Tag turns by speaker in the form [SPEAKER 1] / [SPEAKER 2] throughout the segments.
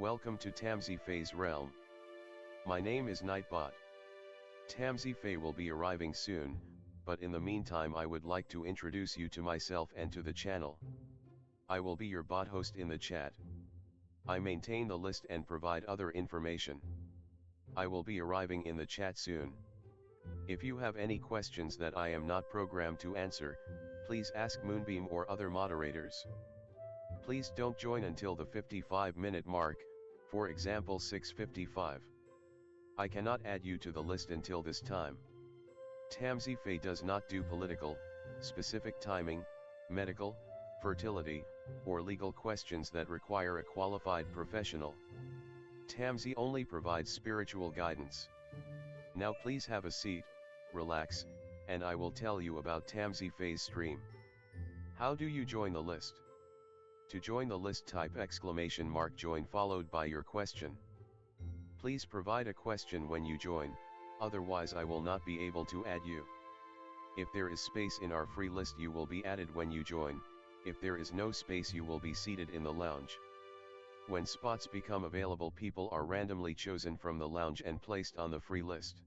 [SPEAKER 1] Welcome to tamsyfae's realm. My name is Nightbot. Tamsyfae will be arriving soon, but in the meantime I would like to introduce you to myself and to the channel. I will be your bot host in the chat. I maintain the list and provide other information. I will be arriving in the chat soon. If you have any questions that I am not programmed to answer, please ask Moonbeam or other moderators. Please don't join until the 55-minute mark, for example 6:55. I cannot add you to the list until this time. Tamsyfae does not do political, specific timing, medical, fertility, or legal questions that require a qualified professional. Tamsy only provides spiritual guidance. Now please have a seat, relax, and I will tell you about Tamsyfae's stream. How do you join the list? To join the list, type !join followed by your question. Please provide a question when you join, otherwise I will not be able to add you. If there is space in our free list, you will be added when you join. If there is no space, you will be seated in the lounge. When spots become available, people are randomly chosen from the lounge and placed on the free list.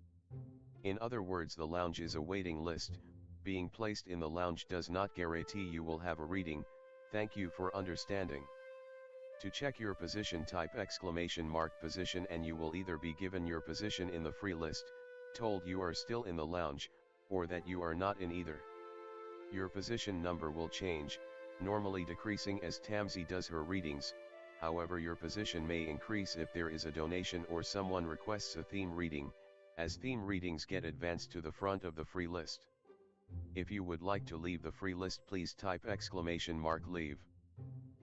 [SPEAKER 1] In other words, the lounge is a waiting list. Being placed in the lounge does not guarantee you will have a reading. Thank you for understanding. To check your position, type !position and you will either be given your position in the free list, told you are still in the lounge, or that you are not in either. Your position number will change, normally decreasing as Tamsy does her readings. However, your position may increase if there is a donation or someone requests a theme reading, as theme readings get advanced to the front of the free list. If you would like to leave the free list, please type !leave.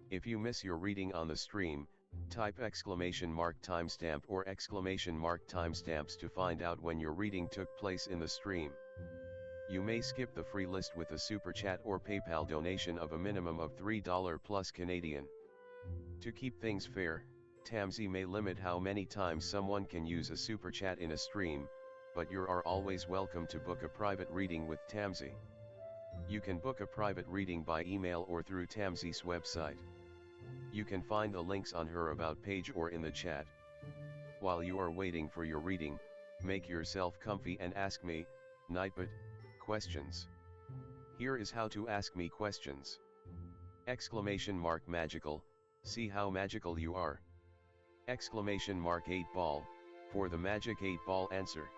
[SPEAKER 1] If you miss your reading on the stream, type !timestamp or !timestamps to find out when your reading took place in the stream. You may skip the free list with a super chat or PayPal donation of a minimum of $3 plus Canadian. To keep things fair, Tamsy may limit how many times someone can use a super chat in a stream, but you are always welcome to book a private reading with Tamsy. You can book a private reading by email or through Tamsy's website. You can find the links on her about page or in the chat. While you are waiting for your reading, make yourself comfy and ask me, Nightbot, questions. Here is how to ask me questions. !magical, see how magical you are. !8 ball, for the magic 8-ball answer.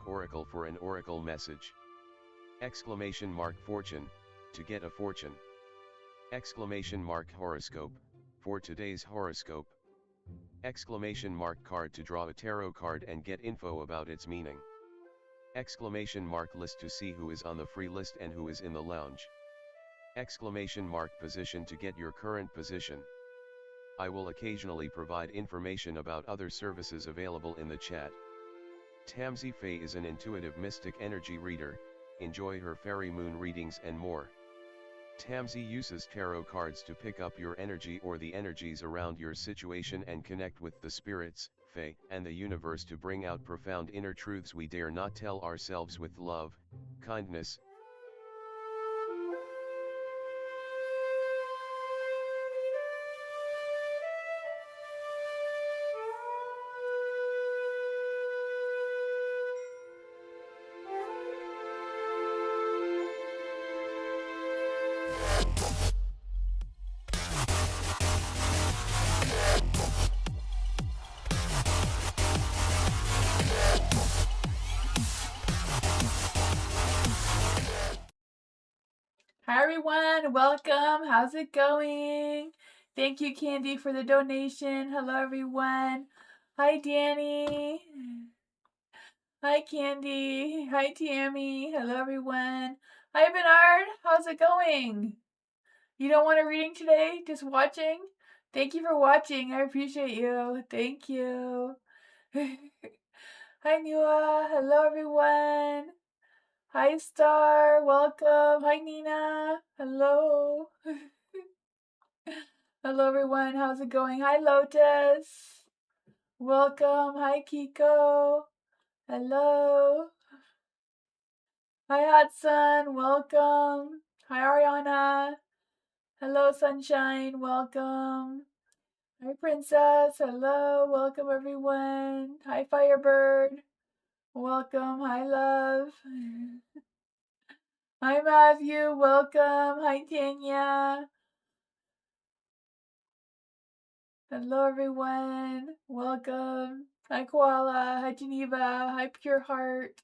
[SPEAKER 1] !oracle for an oracle message. !fortune, to get a fortune. !horoscope, for today's horoscope. !card to draw a tarot card and get info about its meaning. !list to see who is on the free list and who is in the lounge. !position to get your current position. I will occasionally provide information about other services available in the chat. Tamsyfae is an intuitive mystic energy reader. Enjoy her fairy moon readings and more. Tamsy uses tarot cards to pick up your energy or the energies around your situation and connect with the spirits, fae, and the universe to bring out profound inner truths we dare not tell ourselves with love, kindness,
[SPEAKER 2] Hi everyone, welcome. How's it going? Thank you, Candy, for the donation. Hello everyone. Hi Danny. Hi Candy. Hi Tammy. Hello everyone. Hi Bernard. How's it going? You don't want a reading today? Just watching? Thank you for watching. I appreciate you. Thank you. Hi Nua. Hello everyone. Hi Star, welcome. Hi Nina, hello. Hello everyone, how's it going? Hi Lotus, welcome. Hi Kiko, hello. Hi Hudson, welcome. Hi Ariana, hello Sunshine, welcome. Hi, Princess. Hello. Welcome, everyone. Hi, Firebird. Welcome. Hi, love. Hi, Matthew. Welcome. Hi, Tanya. Hello, everyone. Welcome. Hi, Koala. Hi, Geneva. Hi, Pure Heart.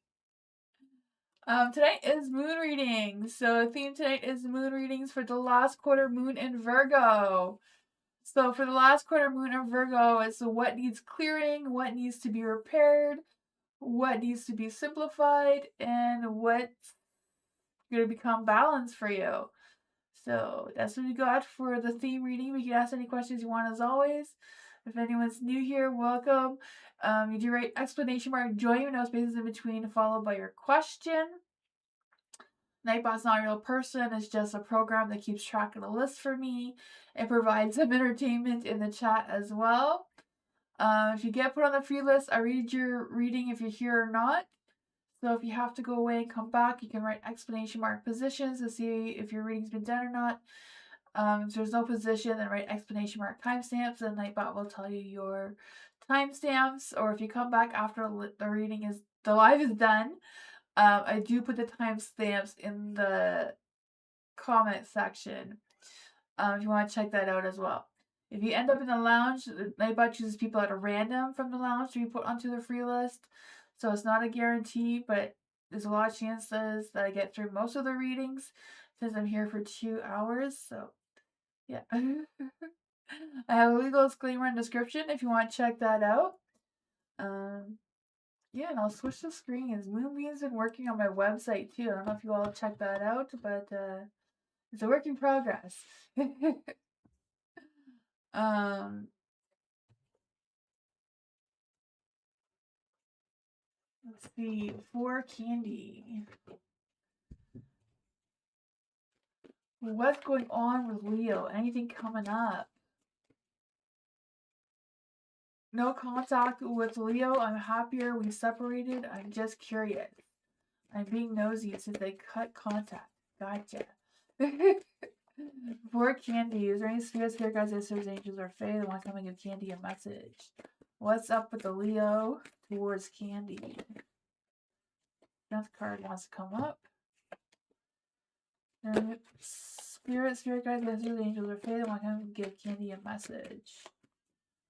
[SPEAKER 2] Tonight is moon readings. So the theme tonight is moon readings for the last quarter moon in Virgo. So for the last quarter moon in Virgo, it's what needs clearing, what needs to be repaired, what needs to be simplified, and what's going to become balanced for you. So that's what we got for the theme reading. We can ask any questions you want as always. If anyone's new here, welcome. You do write exclamation mark, join with no spaces in between, followed by your question. Nightbot's not a real person, it's just a program that keeps track of the list for me. It provides some entertainment in the chat as well. If you get put on the free list, I read your reading if you're here or not. So if you have to go away and come back, you can write exclamation mark positions to see if your reading's been done or not. If there's no position, then write exclamation mark timestamps, and Nightbot will tell you your timestamps. Or if you come back after the live is done, I do put the timestamps in the comment section if you want to check that out as well. If you end up in the lounge, Nightbot chooses people at a random from the lounge to be put onto the free list. So it's not a guarantee, but there's a lot of chances that I get through most of the readings since I'm here for 2 hours. So, yeah. I have a legal disclaimer and description if you want to check that out. Yeah, and I'll switch the screen as Moonbeam's been working on my website too. I don't know if you all check that out, but it's a work in progress. Let's see, for Candy. What's going on with Leo? Anything coming up? No contact with Leo. I'm happier we separated. I'm just curious. I'm being nosy since they cut contact. Gotcha. For Candy, is there any spirits, spirit guides, sisters, angels, or fae that want to come and give Candy a message? What's up with the Leo towards Candy? Death card wants to come up. Spirit guides, sisters, angels, or fae that want to come and give Candy a message.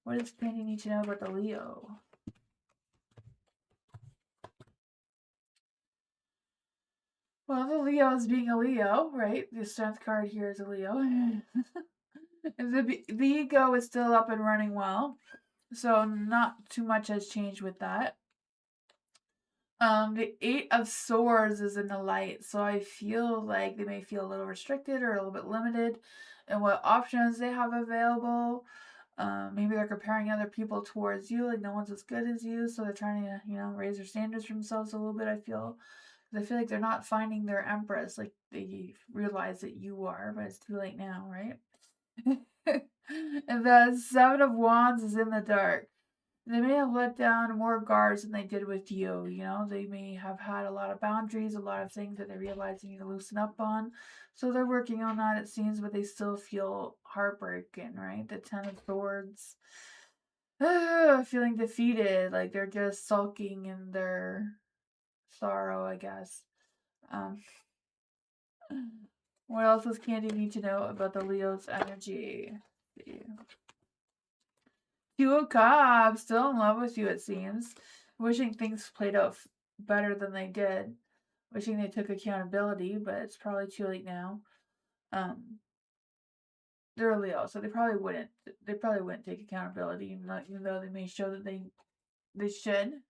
[SPEAKER 2] What does Candy need to know about the Leo? Well, the Leo is being a Leo, right? The strength card here is a Leo. The ego is still up and running well, so not too much has changed with that. The 8 of Swords is in the light, so I feel like they may feel a little restricted or a little bit limited in what options they have available. Maybe they're comparing other people towards you, like no one's as good as you, so they're trying to, raise their standards for themselves a little bit, I feel. I feel like they're not finding their empress like they realize that you are, but it's too late now, right? And the 7 of Wands is in the dark. They may have let down more guards than they did with you, They may have had a lot of boundaries, a lot of things that they realize they need to loosen up on. So they're working on that, it seems, but they still feel heartbroken, right? The 10 of Swords. Feeling defeated, like they're just sulking in their sorrow, I guess. What else does Candy need to know about the Leo's energy? 2 of Cups, still in love with you, it seems. Wishing things played out better than they did. Wishing they took accountability, but it's probably too late now. They're a Leo, so they probably wouldn't take accountability, even though they may show that they should.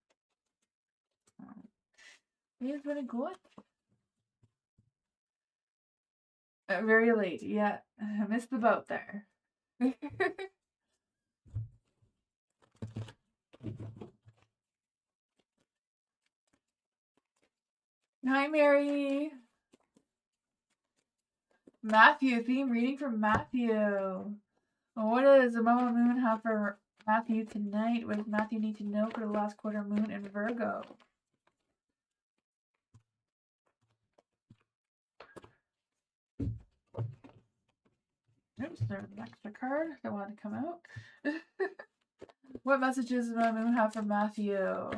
[SPEAKER 2] It's really good. Very late, yeah. I missed the boat there. Hi, Mary. Matthew, theme reading from Matthew. What does the Momo Moon have for Matthew tonight? What does Matthew need to know for the last quarter moon in Virgo? Is there an extra card that wanted to come out? What messages does my moon have for Matthew?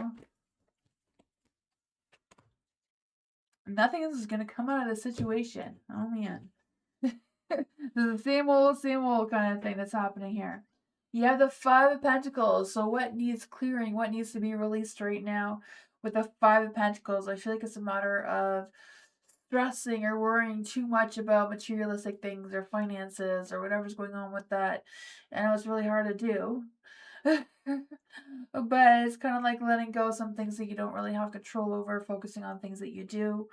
[SPEAKER 2] Nothing is going to come out of the situation. Oh, man. This is the same old kind of thing that's happening here. You have the Five of Pentacles. So what needs clearing? What needs to be released right now with the Five of Pentacles? I feel like it's a matter of stressing or worrying too much about materialistic things or finances or whatever's going on with that. And it was really hard to do. But it's kind of like letting go of some things that you don't really have control over, focusing on things that you do.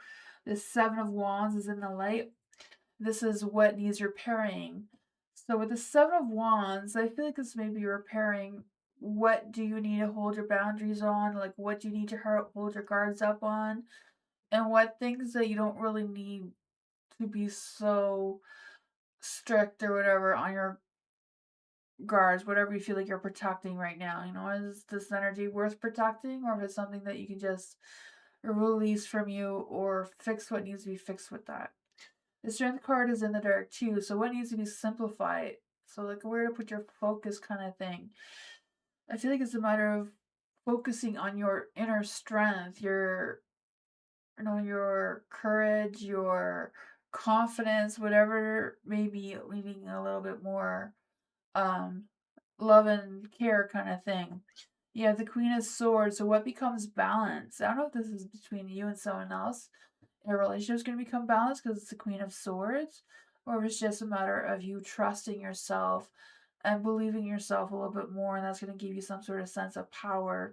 [SPEAKER 2] The Seven of Wands is in the light. This is what needs repairing. So with the Seven of Wands, I feel like this may be repairing. What do you need to hold your boundaries on? Like, what do you need to hold your guards up on? And what things that you don't really need to be so strict or whatever on your guards, whatever you feel like you're protecting right now. You know, is this energy worth protecting, or if it's something that you can just release from you or fix what needs to be fixed with that? The Strength card is in the dark too, so what needs to be simplified? So like where to put your focus kind of thing. I feel like it's a matter of focusing on your inner strength, your your courage, your confidence, whatever may be needing a little bit more um love and care kind of thing. Yeah, the Queen of Swords. So what becomes balance? I don't know if this is between you and someone else. Your relationship's going to become balanced because it's the Queen of Swords, or if it's just a matter of you trusting yourself and believing yourself a little bit more, and that's going to give you some sort of sense of power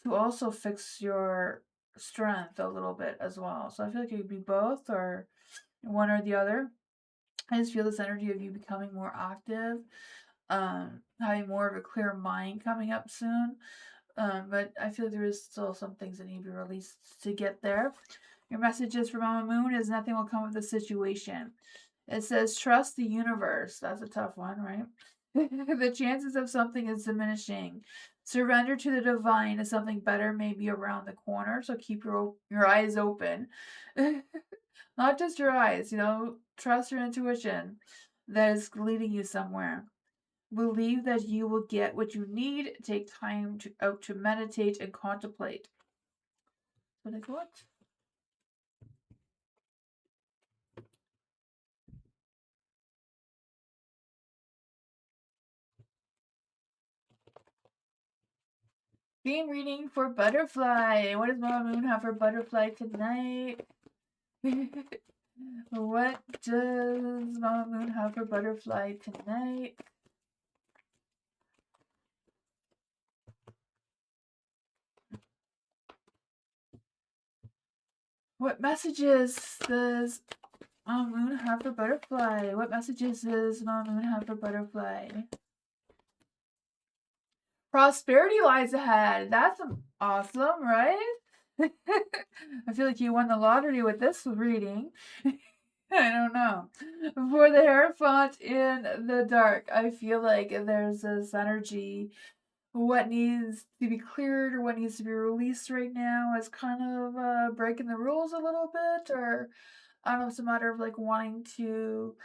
[SPEAKER 2] to also fix your strength a little bit as well. So I feel like it could be both or one or the other. I just feel this energy of you becoming more active, having more of a clear mind coming up soon. But I feel like there is still some things that need to be released to get there. Your messages from Mama Moon is nothing will come of the situation. It says trust the universe. That's a tough one, right? The chances of something is diminishing. Surrender to the divine as something better may be around the corner. So keep your eyes open. Not just your eyes, trust your intuition that is leading you somewhere. Believe that you will get what you need. Take time to meditate and contemplate. What I thought. Theme reading for Butterfly. What does Mama Moon have for Butterfly tonight? What does Mama Moon have for Butterfly tonight? What messages does Mama Moon have for Butterfly? What messages does Mama Moon have for Butterfly? Prosperity lies ahead. That's awesome, right? I feel like you won the lottery with this reading. I don't know. For the Hierophant in the dark, I feel like there's this energy. What needs to be cleared or what needs to be released right now is kind of breaking the rules a little bit, or I don't know, it's a matter of like wanting to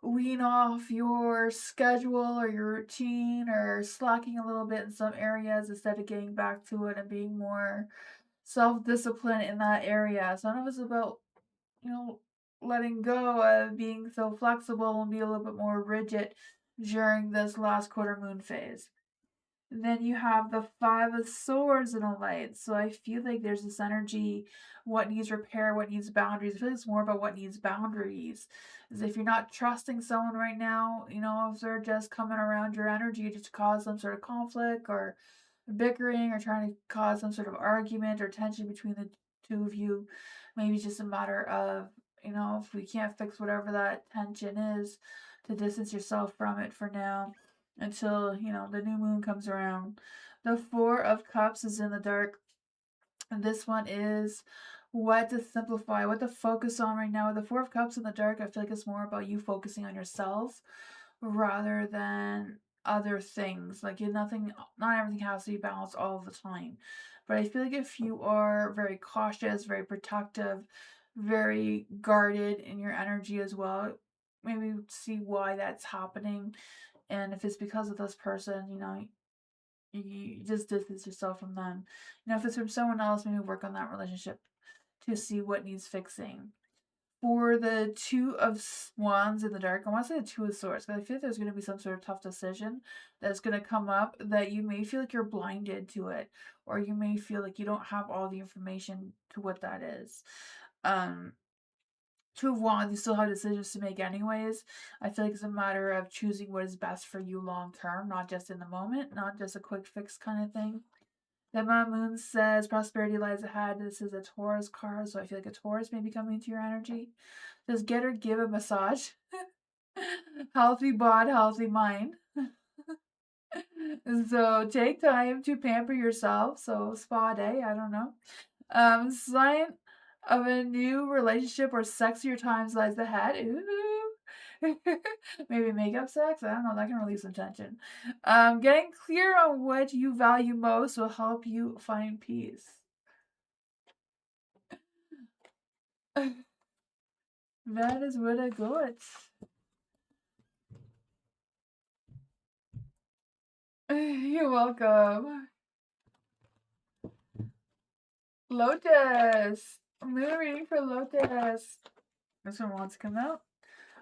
[SPEAKER 2] wean off your schedule or your routine or slacking a little bit in some areas instead of getting back to it and being more self-disciplined in that area. So none of it's about, letting go of being so flexible and be a little bit more rigid during this last quarter moon phase. And then you have the Five of Swords in a light. So I feel like there's this energy, what needs repair, what needs boundaries. I feel like it's more about what needs boundaries. Is if you're not trusting someone right now, if they're just coming around your energy to cause some sort of conflict or bickering or trying to cause some sort of argument or tension between the two of you, maybe it's just a matter of, if we can't fix whatever that tension is, to distance yourself from it for now until, the new moon comes around. The Four of Cups is in the dark. And this one is what to simplify, what to focus on right now. With the Four of Cups in the dark, I feel like it's more about you focusing on yourself rather than other things. Like not everything has to be balanced all the time. But I feel like if you are very cautious, very protective, very guarded in your energy as well, maybe see why that's happening, and if it's because of this person, you just distance yourself from them. If it's from someone else, maybe work on that relationship to see what needs fixing. For the Two of Wands in the dark, I want to say the Two of Swords, because I feel like there's going to be some sort of tough decision that's going to come up that you may feel like you're blinded to it, or you may feel like you don't have all the information to what that is. Two of Wands, you still have decisions to make anyways. I feel like it's a matter of choosing what is best for you long term, not just in the moment, not just a quick fix kind of thing. The Moon says prosperity lies ahead. This is a Taurus card, so I feel like a Taurus may be coming into your energy. Does get or give a massage? Healthy body, healthy mind. So take time to pamper yourself. So spa day, I don't know. Sign of a new relationship or sexier times lies ahead. Ooh. Maybe makeup sex? I don't know. That can release some tension. Getting clear on what you value most will help you find peace. That is what I got. You're welcome. Lotus. Moon reading for Lotus. This one wants to come out.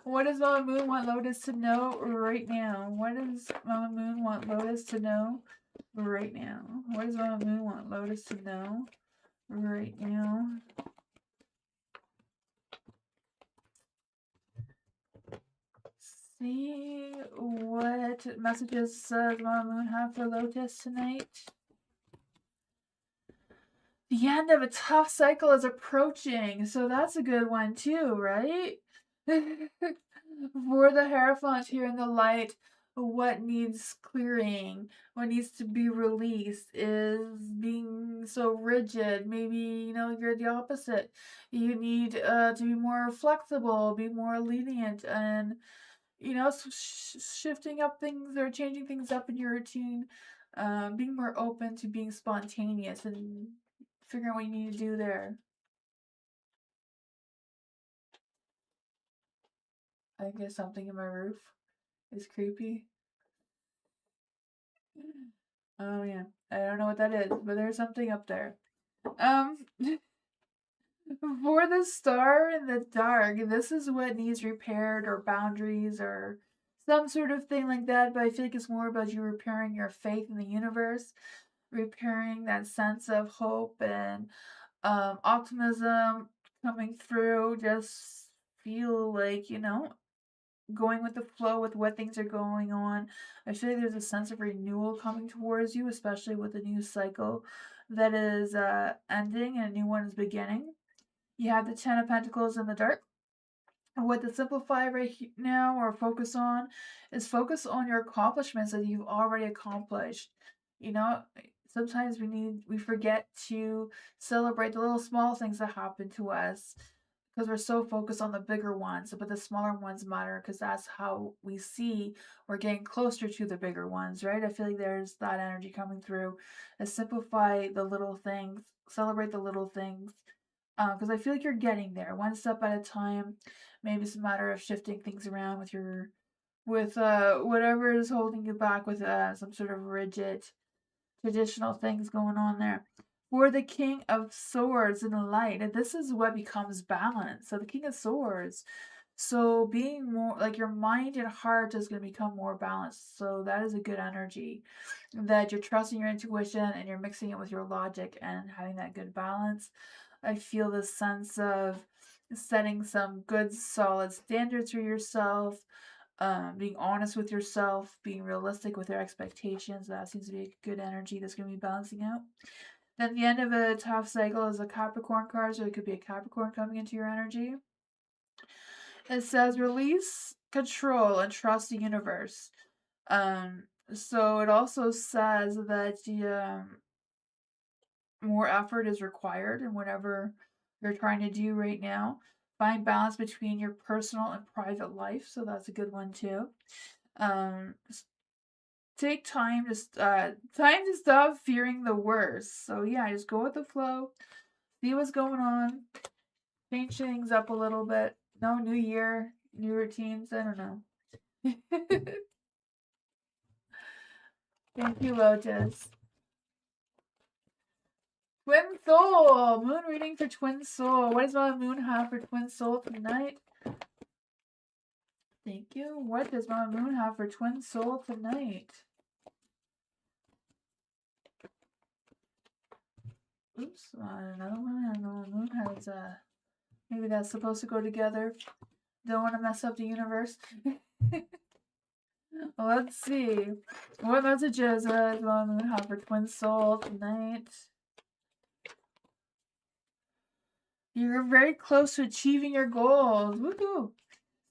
[SPEAKER 2] What does Mama Moon want Lotus to know right now? What does Mama Moon want Lotus to know right now? What does Mama Moon want Lotus to know right now? See what messages does Mama Moon have for Lotus tonight? The end of a tough cycle is approaching, so that's a good one too, right? For the Hierophant here in the light, what needs clearing, what needs to be released is being so rigid. Maybe, you're the opposite. You need to be more flexible, be more lenient, and, shifting up things or changing things up in your routine, being more open to being spontaneous and figuring out what you need to do there. I guess something in my roof is creepy. Oh yeah, I don't know what that is, but there's something up there. For the Star in the dark, this is what needs repaired or boundaries or some sort of thing like that. But I feel like it's more about you repairing your faith in the universe, repairing that sense of hope and optimism coming through. Just feel like going with the flow with what things are going on. I feel like there's a sense of renewal coming towards you, especially with the new cycle that is ending and a new one is beginning. You have the Ten of Pentacles in the dark. And what to simplify right now or focus on is focus on your accomplishments that you've already accomplished. Sometimes we forget to celebrate the little small things that happen to us because we're so focused on the bigger ones, but the smaller ones matter because that's how we see we're getting closer to the bigger ones, right? I feel like there's that energy coming through. Simplify the little things, celebrate the little things, because I feel like you're getting there one step at a time. Maybe it's a matter of shifting things around with whatever is holding you back with some sort of rigid traditional things going on there. For the King of Swords in the light, and this is what becomes balance. So the King of Swords, so being more like your mind and heart is going to become more balanced. So that is a good energy that you're trusting your intuition and you're mixing it with your logic and having that good balance. I feel this sense of setting some good solid standards for yourself, being honest with yourself, being realistic with your expectations. That seems to be a good energy that's going to be balancing out. Then the end of a tough cycle is a Capricorn card, so it could be a Capricorn coming into your energy. It says release control and trust the universe. So it also says that more effort is required in whatever you're trying to do right now. Find balance between your personal and private life, so that's a good one too. Take time to stop fearing the worst. So yeah, just go with the flow, see what's going on, change things up a little bit. No, new year, New routines? I don't know. Thank you, Lotus. Twin Soul! Moon reading for Twin Soul. What does my moon have for Twin Soul tonight? Thank you. What does my moon have for Twin Soul tonight? Oops, another one. Another moon has, maybe that's supposed to go together. Don't want to mess up the universe. Let's see. What messages does my moon have for Twin Soul tonight? You're very close to achieving your goals. Woohoo!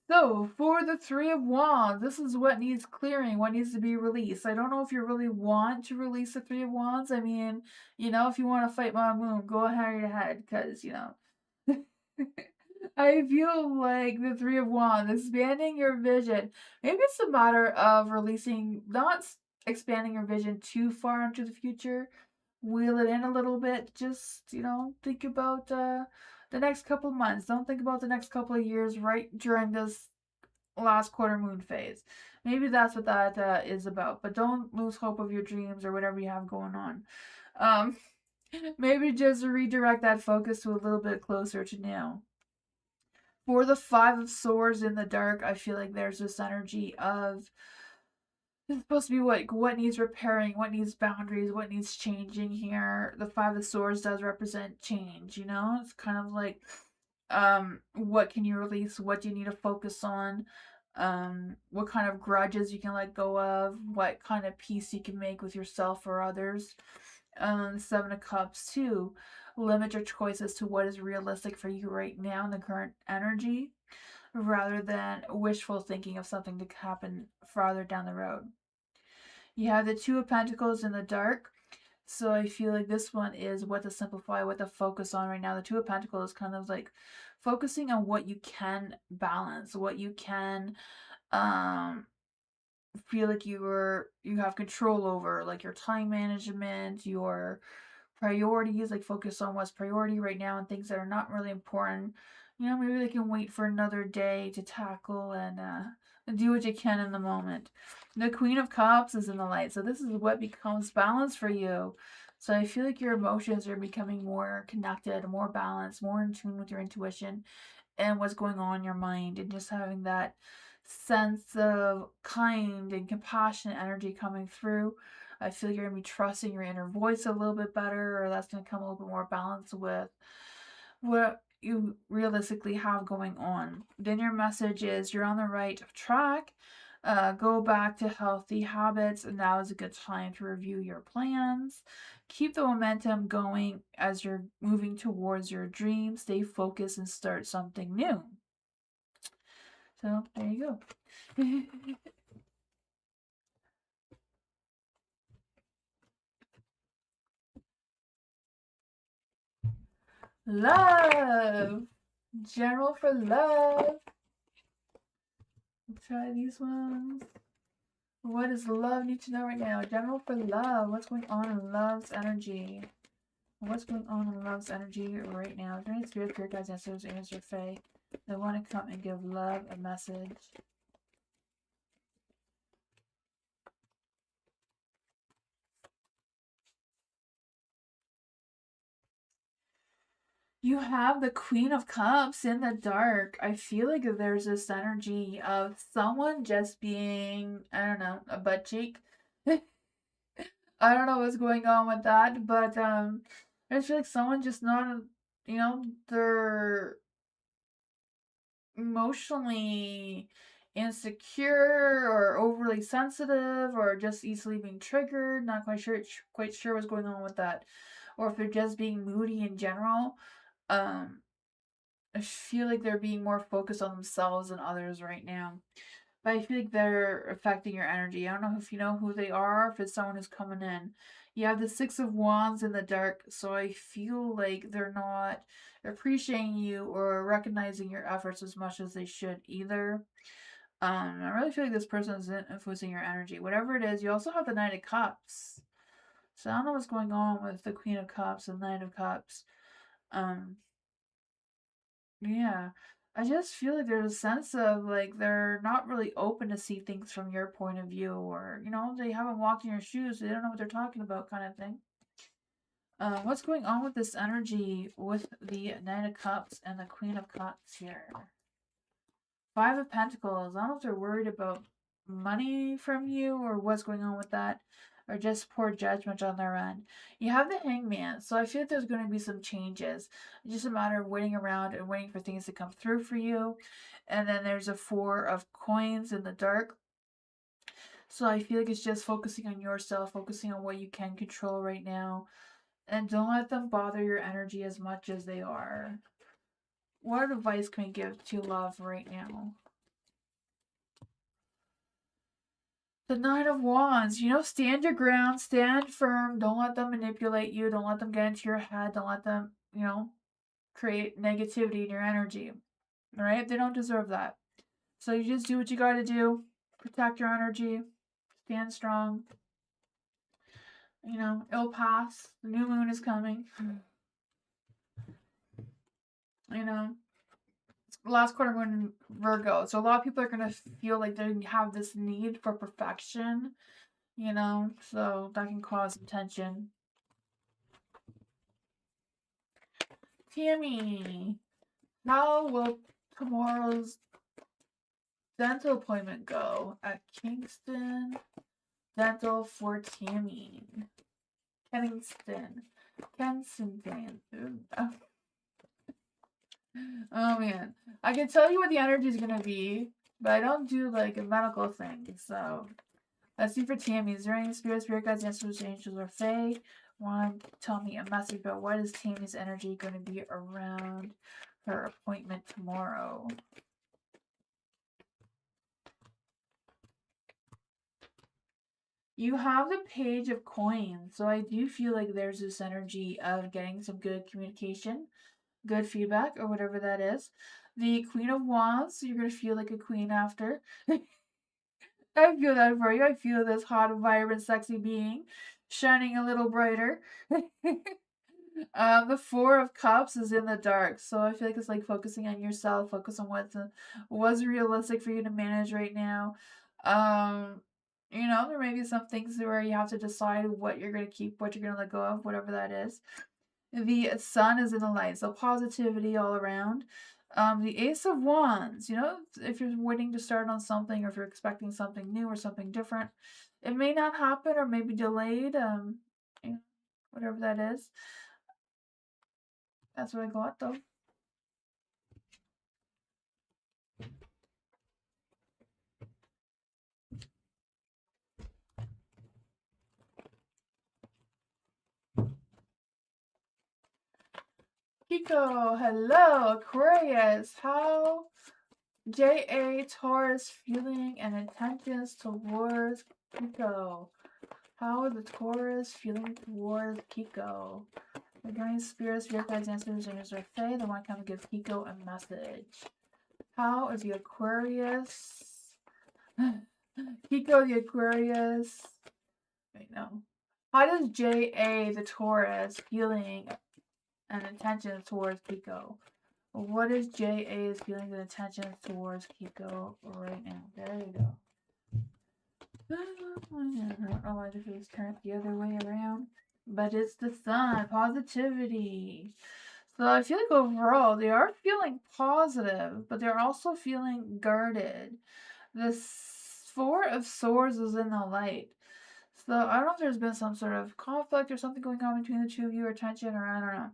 [SPEAKER 2] So, for the Three of Wands, this is what needs clearing, what needs to be released. I don't know if you really want to release the Three of Wands. I mean, if you want to fight my moon, go ahead, because, I feel like the Three of Wands, expanding your vision. Maybe it's a matter of releasing, not expanding your vision too far into the future. Wheel it in a little bit. Just, think about the next couple months. Don't think about the next couple of years right during this last quarter moon phase. Maybe that's what that is about. But don't lose hope of your dreams or whatever you have going on. Um, maybe just redirect that focus to a little bit closer to now. For the Five of Swords in the dark, I feel like there's this energy of it's supposed to be what needs repairing, what needs boundaries, what needs changing here. The Five of Swords does represent change, It's kind of like what can you release? What do you need to focus on? What kind of grudges you can let go of? What kind of peace you can make with yourself or others? Seven of Cups too. Limit your choices to what is realistic for you right now in the current energy, rather than wishful thinking of something to happen farther down the road. You have the Two of Pentacles in the dark. So I feel like this one is what to simplify, what to focus on right now. The Two of Pentacles is kind of like focusing on what you can balance, what you can feel like you have control over, like your time management, your priorities, like focus on what's priority right now and things that are not really important. Maybe they can wait for another day to tackle and do what you can in the moment. The Queen of Cups is in the light, so this is what becomes balance for you. So I feel like your emotions are becoming more connected, more balanced, more in tune with your intuition and what's going on in your mind, and just having that sense of kind and compassionate energy coming through. I feel you're going to be trusting your inner voice a little bit better, or that's going to come a little bit more balanced with what you realistically have going on. Then your message is you're on the right track. Go back to healthy habits, and now is a good time to review your plans. Keep the momentum going as you're moving towards your dream. Stay focused and start something new. So there you go. Love. General for love. Let's try these ones. What does love need to know right now? General for love. What's going on in love's energy? What's going on in love's energy right now? Is there any spirit guides, answers, answer Fae? They want to come and give love a message. You have the Queen of Cups in the dark. I feel like there's this energy of someone just being, I don't know, a butt cheek. I don't know what's going on with that, but I just feel like someone just not, they're emotionally insecure or overly sensitive or just easily being triggered. Not quite sure what's going on with that, or if they're just being moody in general. I feel like they're being more focused on themselves than others right now. But I feel like they're affecting your energy. I don't know if you know who they are, if it's someone who's coming in. You have the Six of Wands in the dark, so I feel like they're not appreciating you or recognizing your efforts as much as they should either. I really feel like this person is influencing your energy. Whatever it is, you also have the Knight of Cups. So I don't know what's going on with the Queen of Cups and Knight of Cups. Yeah. I just feel like there's a sense of like they're not really open to see things from your point of view, or they haven't walked in your shoes, so they don't know what they're talking about, kind of thing. What's going on with this energy with the Knight of Cups and the Queen of Cups here? Five of Pentacles. I don't know if they're worried about money from you or what's going on with that, or just poor judgment on their end. You have the Hangman, so I feel like there's going to be some changes. It's just a matter of waiting around and waiting for things to come through for you. And then there's a Four of Coins in the dark. So I feel like it's just focusing on yourself, focusing on what you can control right now. And don't let them bother your energy as much as they are. What advice can we give to love right now? The Nine of Wands. Stand your ground, stand firm. Don't let them manipulate you. Don't let them get into your head. Don't let them, create negativity in your energy. All right? They don't deserve that. So you just do what you got to do. Protect your energy. Stand strong. It'll pass. The new moon is coming. Last quarter moon in Virgo. So a lot of people are going to feel like they have this need for perfection, so that can cause some tension. Tammy, how will tomorrow's dental appointment go at Kingston Dental for Tammy? Kensington. Oh man, I can tell you what the energy is gonna be, but I don't do like a medical thing. So let's see for Tammy. Is there any spirit guides, ancestors, angels, or fae want to tell me a message about what is Tammy's energy going to be around her appointment tomorrow? You have the Page of Coins, so I do feel like there's this energy of getting some good communication, good feedback, or whatever that is. The Queen of Wands, so you're going to feel like a queen after. I feel that for you. I feel this hot, vibrant, sexy being shining a little brighter. The Four of Cups is in the dark, so I feel like it's like focusing on yourself, focus on what's realistic for you to manage right now. There may be some things where you have to decide what you're gonna keep, what you're gonna let go of, whatever that is. The Sun is in the light, so positivity all around. The Ace of Wands, if you're waiting to start on something, or if you're expecting something new or something different, it may not happen or may be delayed. Whatever that is. That's what I got though. Kiko, hello, Aquarius. How J.A. Taurus feeling and intentions towards Kiko? How are the Taurus feeling towards Kiko? Regarding spirits, spirit guides, ancestors, angels, or fae, they want to come and give Kiko a message. How is the Aquarius? Kiko the Aquarius. Wait, no. How does J.A. the Taurus feeling and intentions towards Kiko? What is J.A.'s feelings and intentions towards Kiko right now? There you go. I don't know why this is turned the other way around, but it's the Sun, positivity. So I feel like overall they are feeling positive, but they're also feeling guarded. The Four of Swords is in the light. So I don't know if there's been some sort of conflict or something going on between the two of you, or tension, or I don't know.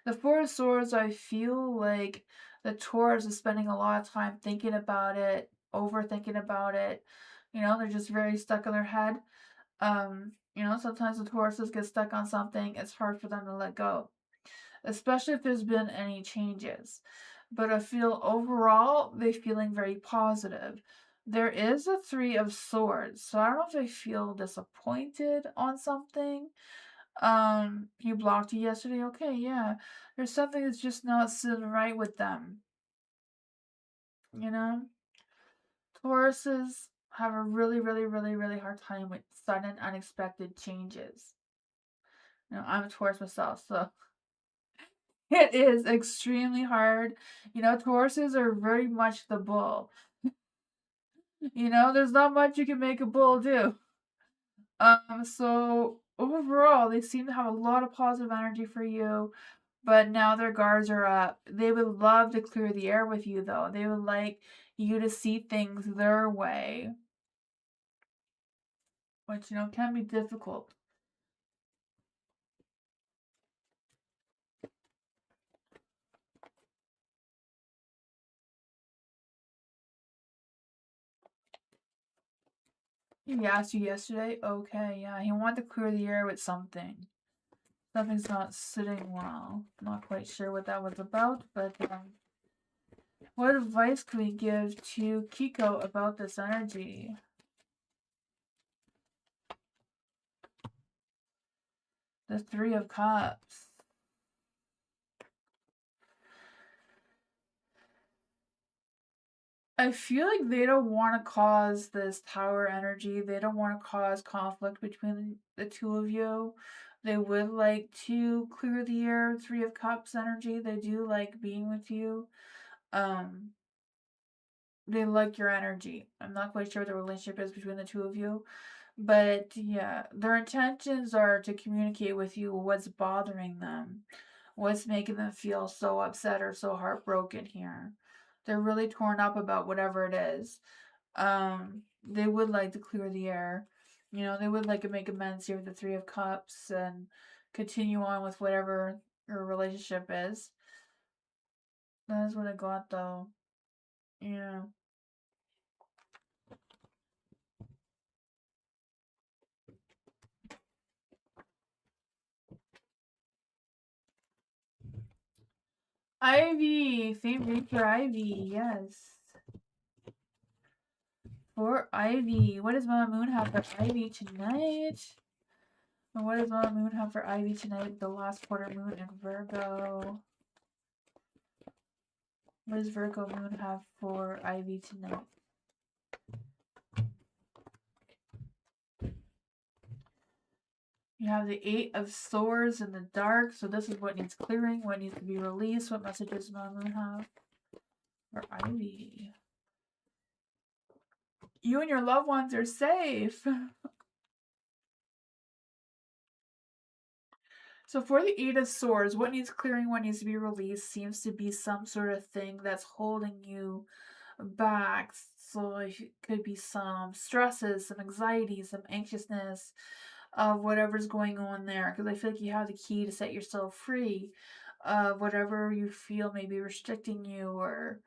[SPEAKER 2] The Four of Swords, I feel like the Taurus is spending a lot of time thinking about it, overthinking about it. They're just very stuck in their head. Sometimes the Tauruses get stuck on something. It's hard for them to let go, especially if there's been any changes. But I feel overall they're feeling very positive. There is a Three of Swords, so I don't know if they feel disappointed on something. You blocked you yesterday. Okay, yeah. There's something that's just not sitting right with them. Tauruses have a really, really, really, really hard time with sudden, unexpected changes. I'm a Taurus myself, so It is extremely hard. You know, Tauruses are very much the bull. You know, there's not much you can make a bull do. So overall, they seem to have a lot of positive energy for you, but now their guards are up. They would love to clear the air with you, though. They would like you to see things their way, which, you know, can be difficult. He asked you yesterday? Okay, yeah, he wanted to clear the air with something. Something's not sitting well. Not quite sure what that was about, but what advice can we give to Kiko about this energy? The Three of Cups. I feel like they don't want to cause this tower energy. They don't want to cause conflict between the two of you. They would like to clear the air, Three of Cups energy. They do like being with you. Um, they like your energy. I'm not quite sure what the relationship is between the two of you. But yeah, their intentions are to communicate with you what's bothering them, what's making them feel so upset or so heartbroken here. They're really torn up about whatever it is. They would like to clear the air. You know, they would like to make amends here with the Three of Cups and continue on with whatever your relationship is. That is what I got though. Yeah. Ivy! Same read for Ivy, yes. For Ivy. What does Mama Moon have for Ivy tonight? And what does Mama Moon have for Ivy tonight? The last quarter moon in Virgo. What does Virgo Moon have for Ivy tonight? You have the Eight of Swords in the dark, so this is what needs clearing, what needs to be released. What messages does Mama Moon have for Ivy? You and your loved ones are safe. So for the Eight of Swords, what needs clearing, what needs to be released seems to be some sort of thing that's holding you back. So it could be some stresses, some anxiety, some anxiousness of whatever's going on there. Because I feel like you have the key to set yourself free of whatever you feel may be restricting you or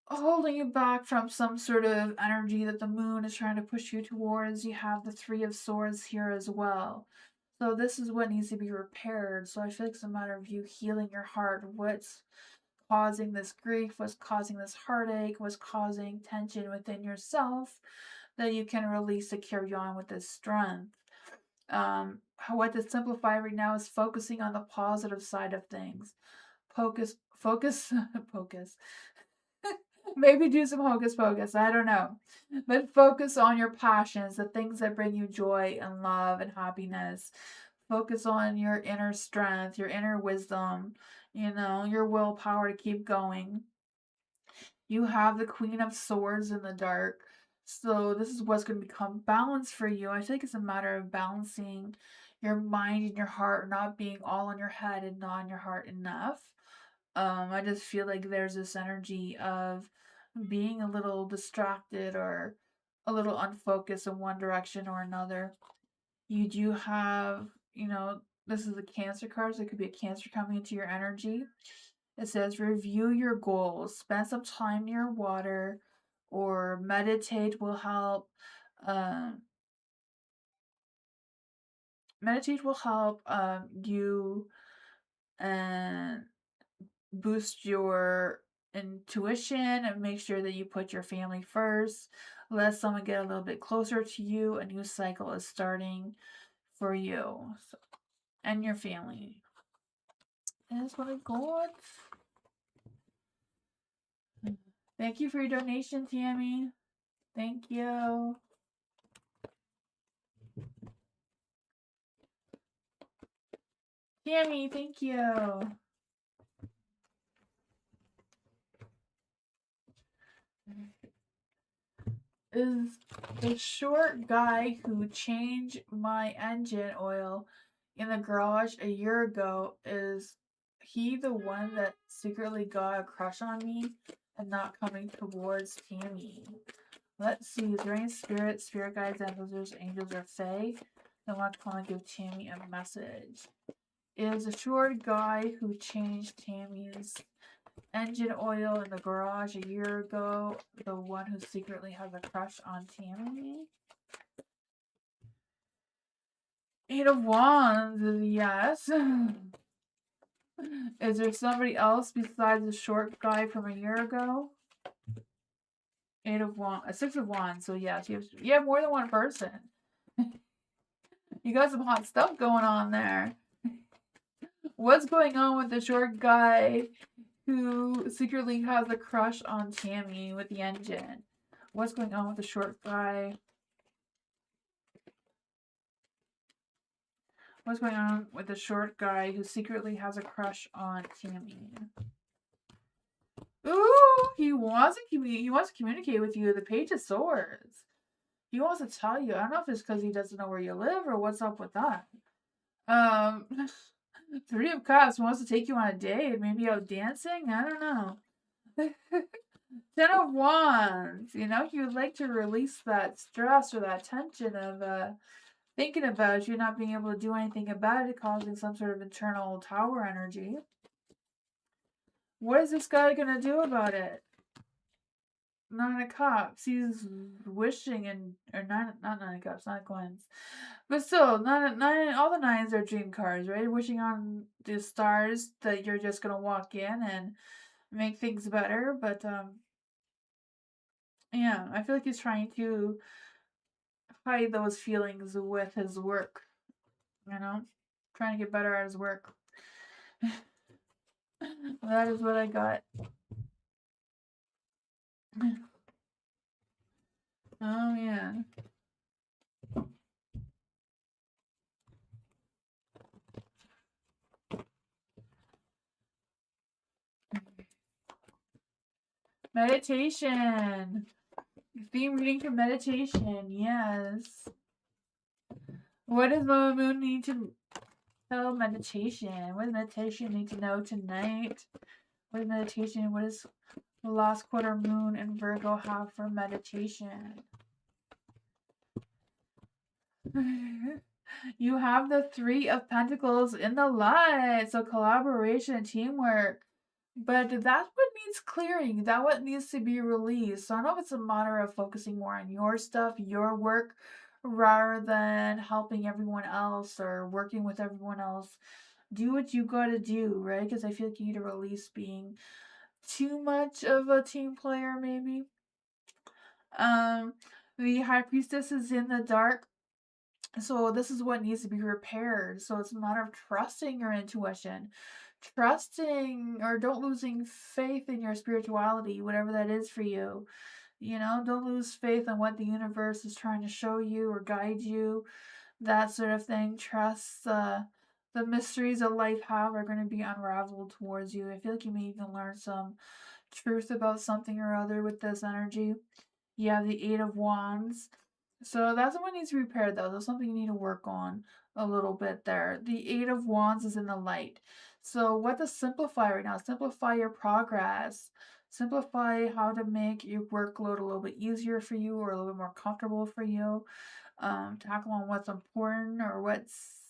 [SPEAKER 2] holding you back from some sort of energy that the moon is trying to push you towards. You have the Three of Swords here as well. So this is what needs to be repaired. So I feel like it's a matter of you healing your heart. What's causing this grief? What's causing this heartache? What's causing tension within yourself that you can release to carry on with this strength? What to simplify right now is focusing on the positive side of things. Focus, focus. Maybe do some hocus pocus. I don't know. But focus on your passions, the things that bring you joy and love and happiness. Focus on your inner strength, your inner wisdom, you know, your willpower to keep going. You have the Queen of Swords in the dark. So this is what's going to become balance for you. I think it's a matter of balancing your mind and your heart, not being all on your head and not on your heart enough. I just feel like there's this energy of being a little distracted or a little unfocused in one direction or another. You do have, you know, this is a Cancer card, so it could be a Cancer coming into your energy. It says review your goals, spend some time near water, or meditate will help. Um, meditate will help you and boost your intuition and make sure that you put your family first. Let someone get a little bit closer to you. A new cycle is starting for you and your family. That's what I got. Thank you for your donation, Tammy. Thank you. Tammy, thank you. Is the short guy who changed my engine oil in the garage a year ago, is he the one that secretly got a crush on me and not coming towards Tammy? Let's see, is there any spirit guides, ancestors, angels, or fae that want to come and give Tammy a message? Is the short guy who changed Tammy's engine oil in the garage a year ago the one who secretly has a crush on Tammy? Eight of Wands is yes. Is there somebody else besides the short guy from a year ago? Eight of Wands, Six of Wands. So yes, you have more than one person. You got some hot stuff going on there. What's going on with the short guy who secretly has a crush on Tammy with the engine? What's going on with the short guy? What's going on with the short guy who secretly has a crush on Tammy? Ooh, he wants to communicate with you. The Page of Swords. He wants to tell you. I don't know if it's because he doesn't know where you live or what's up with that. Three of Cups wants to take you on a date, maybe out dancing. I don't know. Ten of Wands. You know, he would like to release that stress or that tension of thinking about you not being able to do anything about it, causing some sort of internal tower energy. What is this guy gonna do about it? Nine of Cups. He's wishing or not Nine of Cups, Nine of Coins. But still, nine, all the nines are dream cards, right? Wishing on the stars that you're just gonna walk in and make things better. But yeah, I feel like he's trying to hide those feelings with his work. You know, trying to get better at his work. That is what I got. Oh yeah. Meditation. Theme reading for meditation. Yes. What does Mama Moon need to tell meditation? What does meditation need to know tonight? What is meditation? What does the last quarter moon and Virgo have for meditation? You have the Three of Pentacles in the light. So collaboration and teamwork. But that's what needs clearing. That what needs to be released. So I don't know if it's a matter of focusing more on your stuff, your work, rather than helping everyone else or working with everyone else. Do what you gotta do, right? Because I feel like you need to release being too much of a team player, maybe. The High Priestess is in the dark. So this is what needs to be repaired. So it's a matter of trusting your intuition. Trusting or don't losing faith in your spirituality, whatever that is for you. You know, don't lose faith in what the universe is trying to show you or guide you. That sort of thing. Trust the mysteries that life have are going to be unraveled towards you. I feel like you may even learn some truth about something or other with this energy. You have the Eight of Wands. So that's what needs to be repaired, though. That's something you need to work on a little bit there. The Eight of Wands is in the light. So what to simplify right now? Simplify your progress. Simplify how to make your workload a little bit easier for you or a little bit more comfortable for you. Tackle on what's important or what's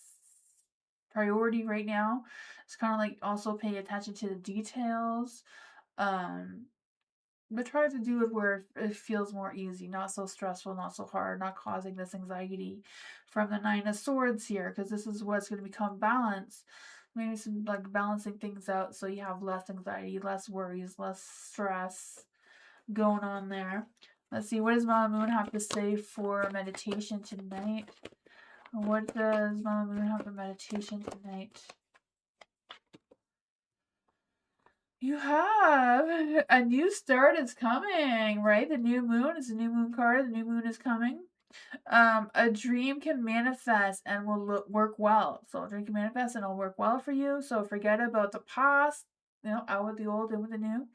[SPEAKER 2] priority right now. It's kind of like also pay attention to the details. But try to do it where it feels more easy, not so stressful, not so hard, not causing this anxiety from the Nine of Swords here, because this is what's going to become balance. Maybe some like balancing things out so you have less anxiety, less worries, less stress going on there. Let's see, what does Mama Moon have to say for meditation tonight? What does Mama Moon have for meditation tonight? You have a new start is coming, right? The new moon is a new moon card. The new moon is coming. A dream can manifest and will work well. So a dream can manifest and it'll work well for you. So forget about the past, out with the old, in with the new.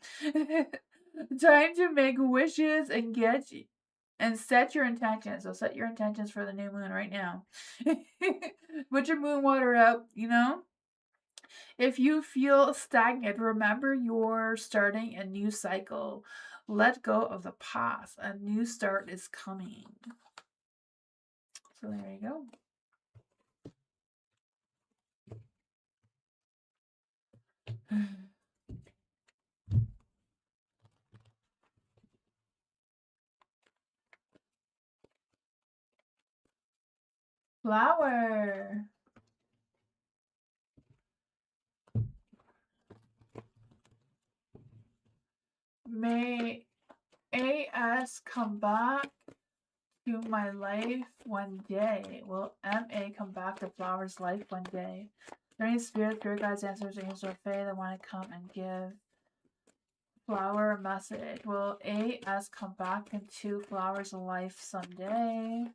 [SPEAKER 2] Time to make wishes and set your intentions. So set your intentions for the new moon right now. Put your moon water out, If you feel stagnant, remember you're starting a new cycle. Let go of the past. A new start is coming. So there you go. Flower. May AS come back to my life one day. Will MA come back to Flower's life one day? Are there any spirit guides, answers, angels, or fae that want to come and give Flower a message? Will AS come back into Flower's life someday?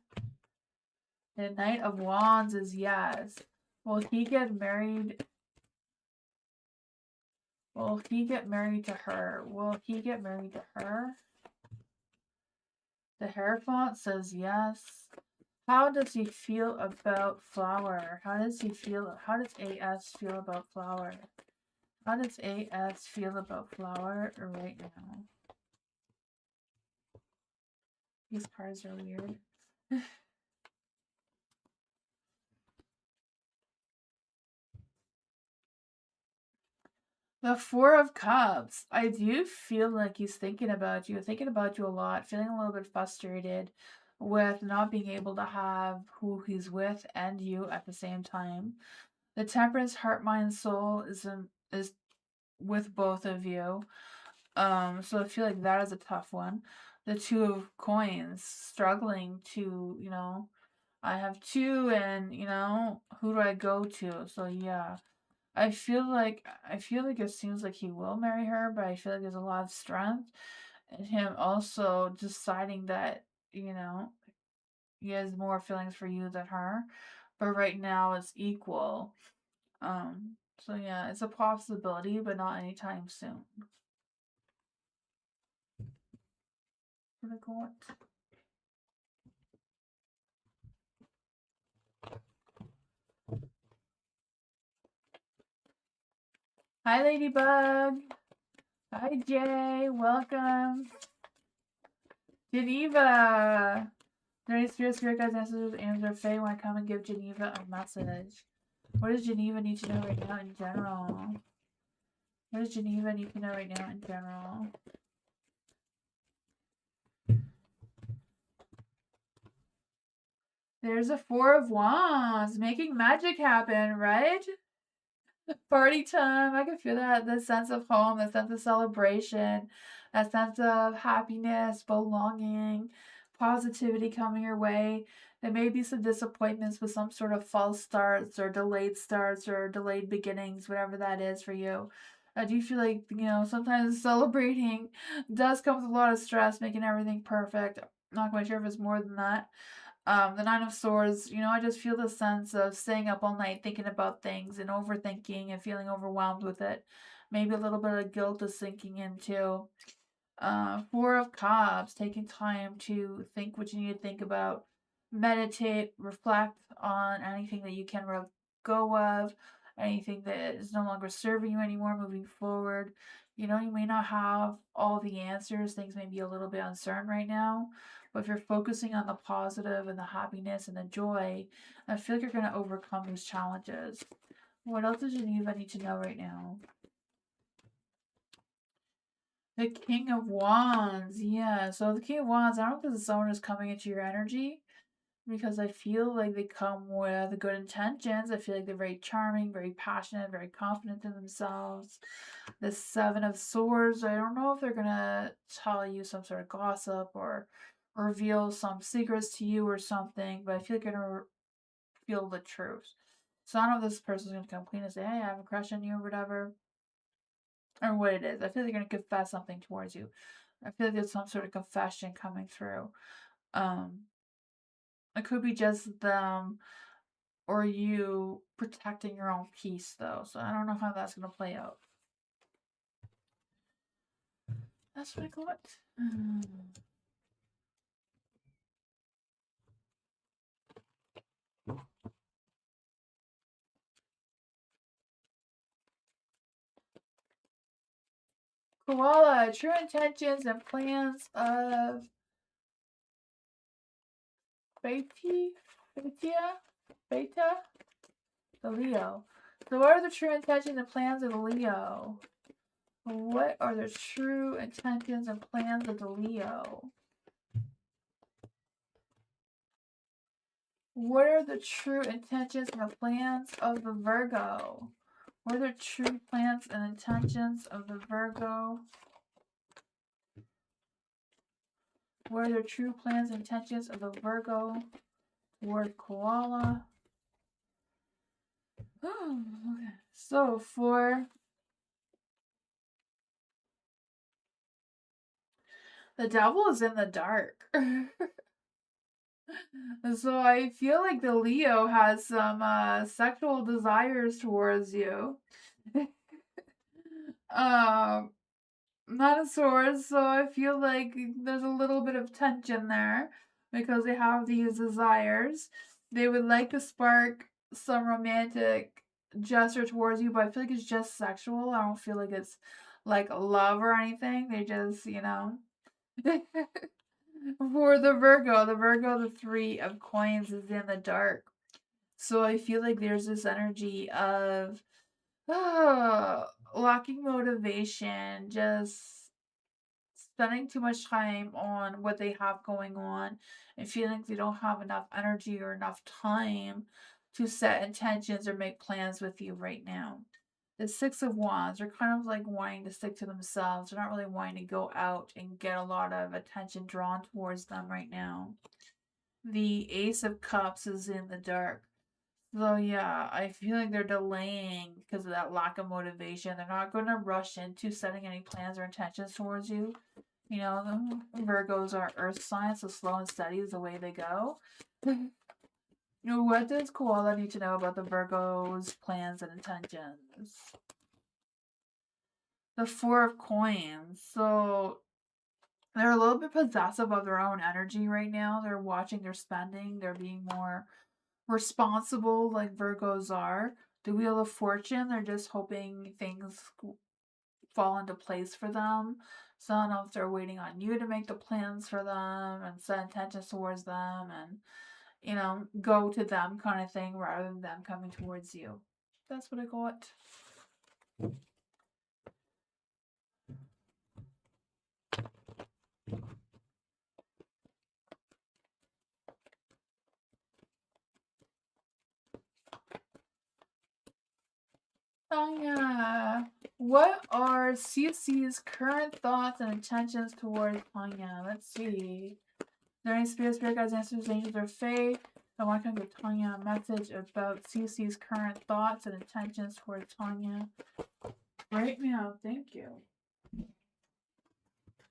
[SPEAKER 2] The Knight of Wands is yes. Will he get married? Will he get married to her? Will he get married to her? The Hierophant says yes. How does he feel about Flower? How does AS feel about Flower? How does AS feel about Flower right now? These cards are weird. The Four of Cups. I do feel like he's thinking about you a lot, feeling a little bit frustrated with not being able to have who he's with and you at the same time. The Temperance, Heart, Mind, Soul is with both of you. So I feel like that is a tough one. The Two of Coins, struggling to, I have two and, who do I go to? So yeah. I feel like it seems like he will marry her, but I feel like there's a lot of strength in him also deciding that, he has more feelings for you than her. But right now it's equal. So yeah, it's a possibility, but not anytime soon. Hi, Ladybug. Hi, Jay. Welcome. Geneva. There any spirit guides, ancestors, angels, or fae want to come and give Geneva a message? What does Geneva need to know right now in general? What does Geneva need to know right now in general? There's a Four of Wands, making magic happen, right? Party time. I can feel that, the sense of home, the sense of celebration, that sense of happiness, belonging, positivity coming your way. There may be some disappointments with some sort of false starts or delayed beginnings, whatever that is for you. I do feel like, sometimes celebrating does come with a lot of stress, making everything perfect. I'm not quite sure if it's more than that. The Nine of Swords, I just feel the sense of staying up all night thinking about things and overthinking and feeling overwhelmed with it. Maybe a little bit of guilt is sinking into. Four of Cups, taking time to think what you need to think about, meditate, reflect on anything that you can let go of, anything that is no longer serving you anymore moving forward. You may not have all the answers, things may be a little bit uncertain right now, but if you're focusing on the positive and the happiness and the joy, I feel like you're going to overcome these challenges. What else does Geneva need to know right now? The King of Wands, yeah. So the King of Wands, I don't know if this is someone who's coming into your energy because I feel like they come with good intentions. I feel like they're very charming, very passionate, very confident in themselves. The Seven of Swords, I don't know if they're gonna tell you some sort of gossip or reveal some secrets to you or something, but I feel like you're gonna feel the truth. So I don't know if this person's gonna come clean and say, hey, I have a crush on you or whatever, or what it is. I feel like they're gonna confess something towards you. I feel like there's some sort of confession coming through. Um, It could be just them or you protecting your own peace, though. So I don't know how that's going to play out. That's what I got. Koala, true intentions and plans of Beta, the Leo. So what are the true intentions and plans of the Leo? What are the true intentions and plans of the Leo? What are the true intentions and the plans of the Virgo? What are the true plans and intentions of the Virgo? What are the true plans and intentions of the Virgo toward Koala? Oh, okay. So for the devil is in the dark. So I feel like the Leo has some sexual desires towards you. um Not a source, so I feel like there's a little bit of tension there because they have these desires. They would like to spark some romantic gesture towards you, but I feel like it's just sexual. I don't feel like it's like love or anything. They just, For the Virgo, the Three of Coins is in the dark. So I feel like there's this energy of lacking motivation, just spending too much time on what they have going on and feeling like they don't have enough energy or enough time to set intentions or make plans with you right now. The Six of Wands are kind of like wanting to stick to themselves. They're not really wanting to go out and get a lot of attention drawn towards them right now. The Ace of Cups is in the dark. So yeah, I feel like they're delaying because of that lack of motivation. They're not going to rush into setting any plans or intentions towards you. You know, the Virgos are earth signs, so slow and steady is the way they go. What does Koala need to know about the Virgos' plans and intentions? The Four of Coins. So they're a little bit possessive of their own energy right now. They're watching their spending. They're being more responsible like Virgos are. The Wheel of Fortune, they're just hoping things fall into place for them. So I don't know if they're waiting on you to make the plans for them and set intentions towards them and, go to them kind of thing rather than them coming towards you. That's what I got. Oh yeah. What are CC's current thoughts and intentions towards Tanya? Let's see. Are there any spirit guides, answers, angels, or fae? I want to give Tanya a message about CC's current thoughts and intentions towards Tanya. Right now, thank you.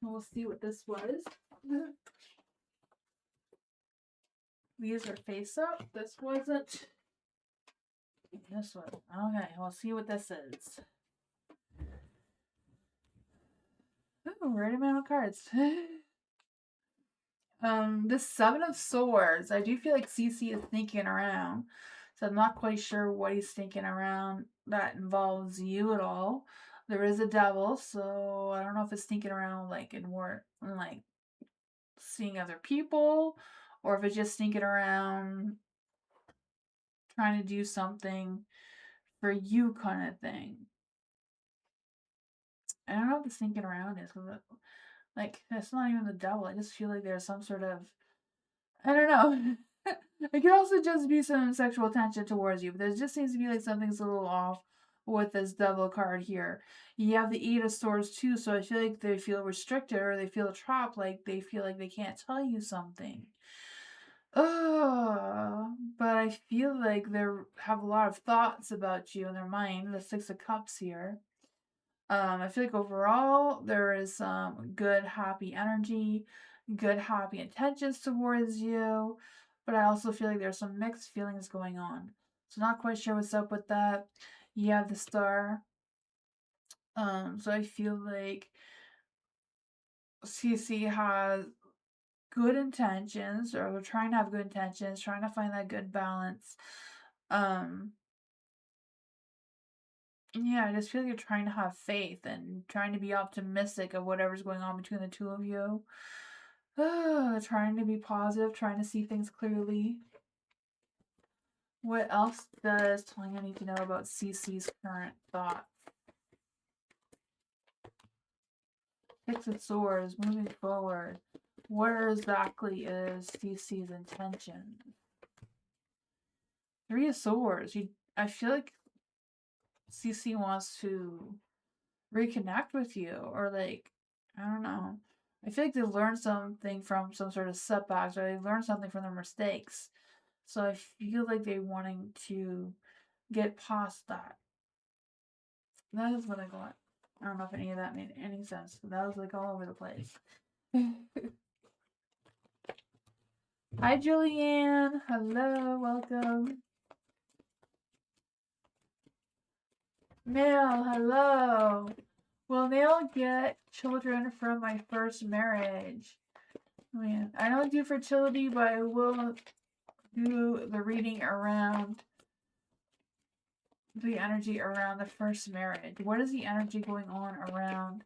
[SPEAKER 2] We'll see what this was. These are face up. This wasn't. This one. Okay, we'll see what this is. Oh, right amount of cards. The Seven of Swords. I do feel like CC is thinking around. So I'm not quite sure what he's thinking around that involves you at all. There is a devil, so I don't know if it's thinking around like in more like seeing other people, or if it's just thinking around trying to do something for you kind of thing. I don't know what the thinking around is, because like it's not even the devil. I just feel like there's some sort of, I don't know. It could also just be some sexual tension towards you, but there just seems to be like something's a little off with this devil card here. You have the Eight of Swords too, so I feel like they feel restricted or they feel trapped, like they feel like they can't tell you something. But I feel like they have a lot of thoughts about you in their mind. The Six of Cups here. I feel like overall there is some good, happy energy, good, happy intentions towards you. but I also feel like there's some mixed feelings going on. So not quite sure what's up with that. You have the star. So I feel like CC has good intentions, or they're trying to have good intentions, trying to find that good balance. Yeah, I just feel like you're trying to have faith and trying to be optimistic of whatever's going on between the two of you. Trying to be positive, trying to see things clearly. What else does Tanya need to know about CC's current thoughts? Six of Swords, moving forward. Where exactly is CC's intention? Three of Swords. I feel like CC wants to reconnect with you, or like, I don't know. I feel like they learned something from some sort of setbacks, or they learned something from their mistakes. So I feel like they're wanting to get past that. That is what I got. I don't know if any of that made any sense, but that was like all over the place. Hi, Julianne. Hello, welcome. Neil, hello. Will Neil get children from my first marriage? Man, I don't do fertility, but I will do the reading around the energy around the first marriage. What is the energy going on around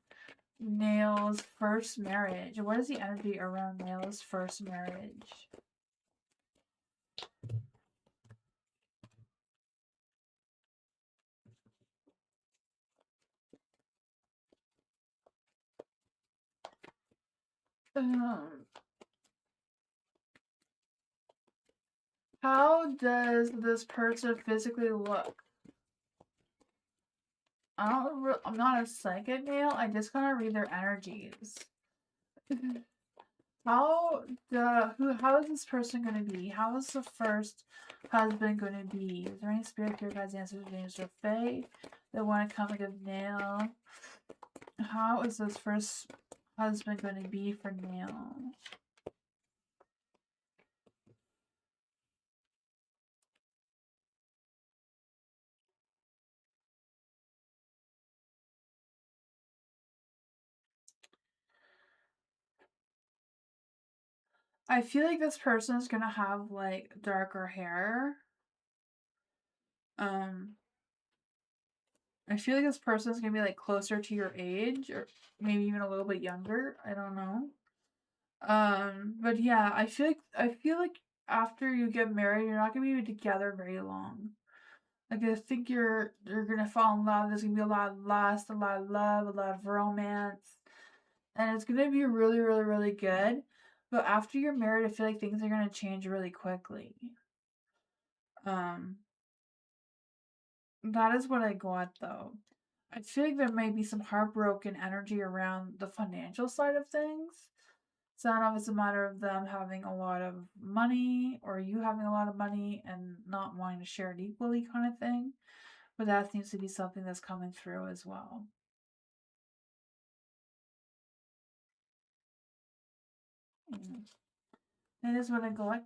[SPEAKER 2] Nail's first marriage? What is the energy around Nail's first marriage? How does this person physically look? I'm not a psychic, Nail. I just kind of read their energies. How is this person going to be? How is the first husband going to be? Is there any spirit, your guys' answers, James or Faye that want to come and give Nail? How is this first husband going to be for Nail? I feel like this person is gonna have like darker hair. I feel like this person is gonna be like closer to your age, or maybe even a little bit younger. I don't know. But yeah, I feel like after you get married, you're not gonna be together very long. Like I think you're gonna fall in love. There's gonna be a lot of lust, a lot of love, a lot of romance, and it's gonna be really, really, really good. But after you're married, I feel like things are gonna change really quickly. Um, that is what I got though. I feel like there may be some heartbroken energy around the financial side of things. So I don't know if it's a matter of them having a lot of money or you having a lot of money and not wanting to share it equally, kind of thing. But that seems to be something that's coming through as well. That is what I got.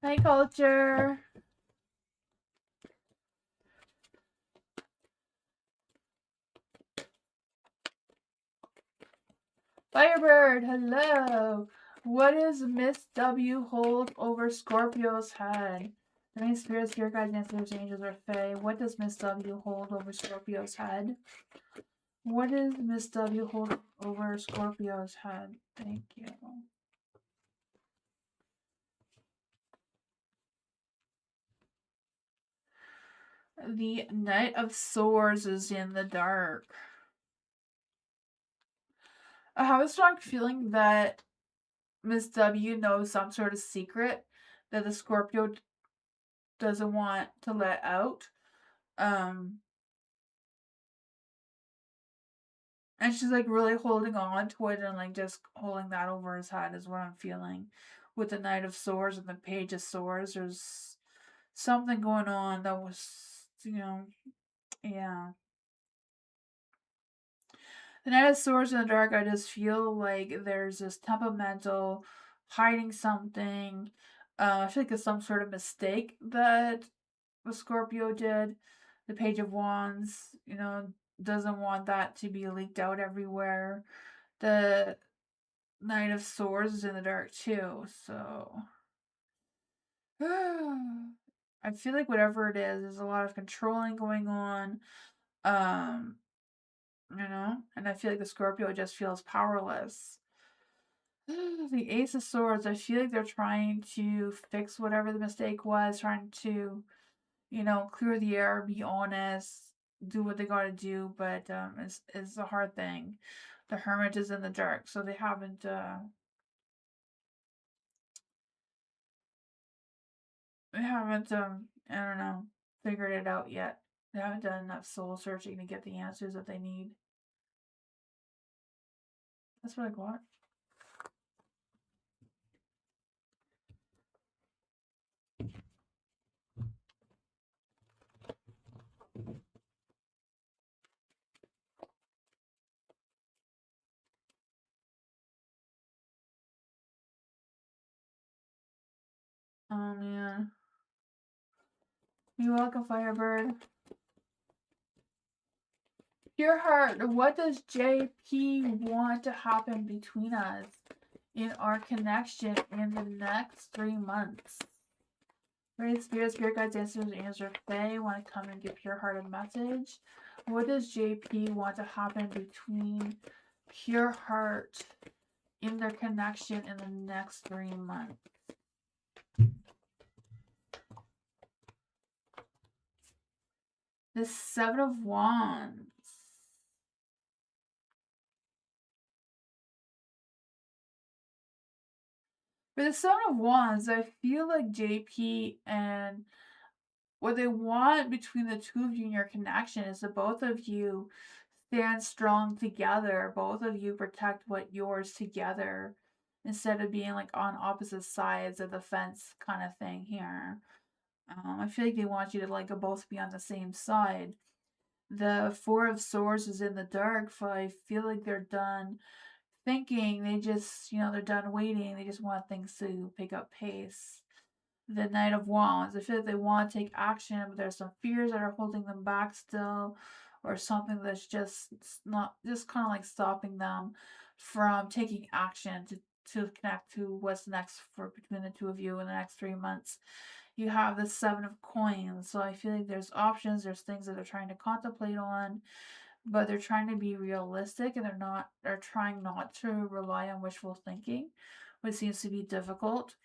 [SPEAKER 2] Hi, culture. Firebird, hello. What does Miss W hold over Scorpio's head? Any spirits, spirit guides, ancestors, angels, or fae? What does Miss W hold over Scorpio's head? What does Miss W hold over Scorpio's head? Thank you. The Knight of Swords is in the dark. I have a strong feeling that Miss W knows some sort of secret that the Scorpio doesn't want to let out. And she's like really holding on to it and like just holding that over his head is what I'm feeling. With the Knight of Swords and the Page of Swords, there's something going on that was, yeah. The Knight of Swords in the dark, I just feel like there's this temperamental, hiding something. I feel like it's some sort of mistake that the Scorpio did. The Page of Wands, doesn't want that to be leaked out everywhere. The Knight of Swords is in the dark too, so I feel like whatever it is, there's a lot of controlling going on. Um, and I feel like the Scorpio just feels powerless. The Ace of Swords, I feel like they're trying to fix whatever the mistake was, trying to, clear the air, be honest, do what they gotta do, but it's a hard thing. The Hermit is in the dark, so they haven't I don't know, figured it out yet. They haven't done enough soul searching to get the answers that they need. That's what I got. Oh man. You're welcome, Firebird. Your heart, what does JP want to happen between us in our connection in the next 3 months? Great spirit guides, answer Faye want to come and give Pure Heart a message. What does JP want to happen between Pure Heart in their connection in the next 3 months? The Seven of Wands. For the Seven of Wands, I feel like JP and what they want between the two of you in your connection is that both of you stand strong together. Both of you protect what yours together instead of being like on opposite sides of the fence kind of thing here. I feel like they want you to like both be on the same side. The Four of Swords is in the dark, so I feel like they're done thinking. They just, they're done waiting. They just want things to pick up pace. The Knight of Wands, I feel like they want to take action, but there's some fears that are holding them back still, or something that's just not, just kind of like stopping them from taking action to connect to what's next for between the two of you in the next 3 months. You have the Seven of Coins, so I feel like there's options, there's things that they're trying to contemplate on, but they're trying to be realistic, and they're trying not to rely on wishful thinking, which seems to be difficult.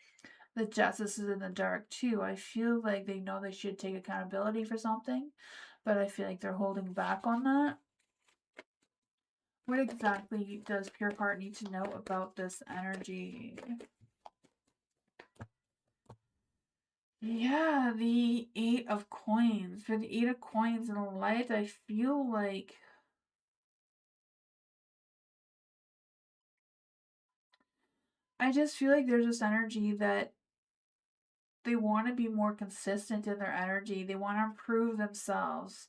[SPEAKER 2] The Justice is in the dark too. I feel like they know they should take accountability for something, but I feel like they're holding back on that. What exactly does Pure Heart need to know about this energy? Yeah, the Eight of Coins. For the Eight of Coins in the light, I feel like I just feel like there's this energy that they want to be more consistent in their energy. They want to improve themselves.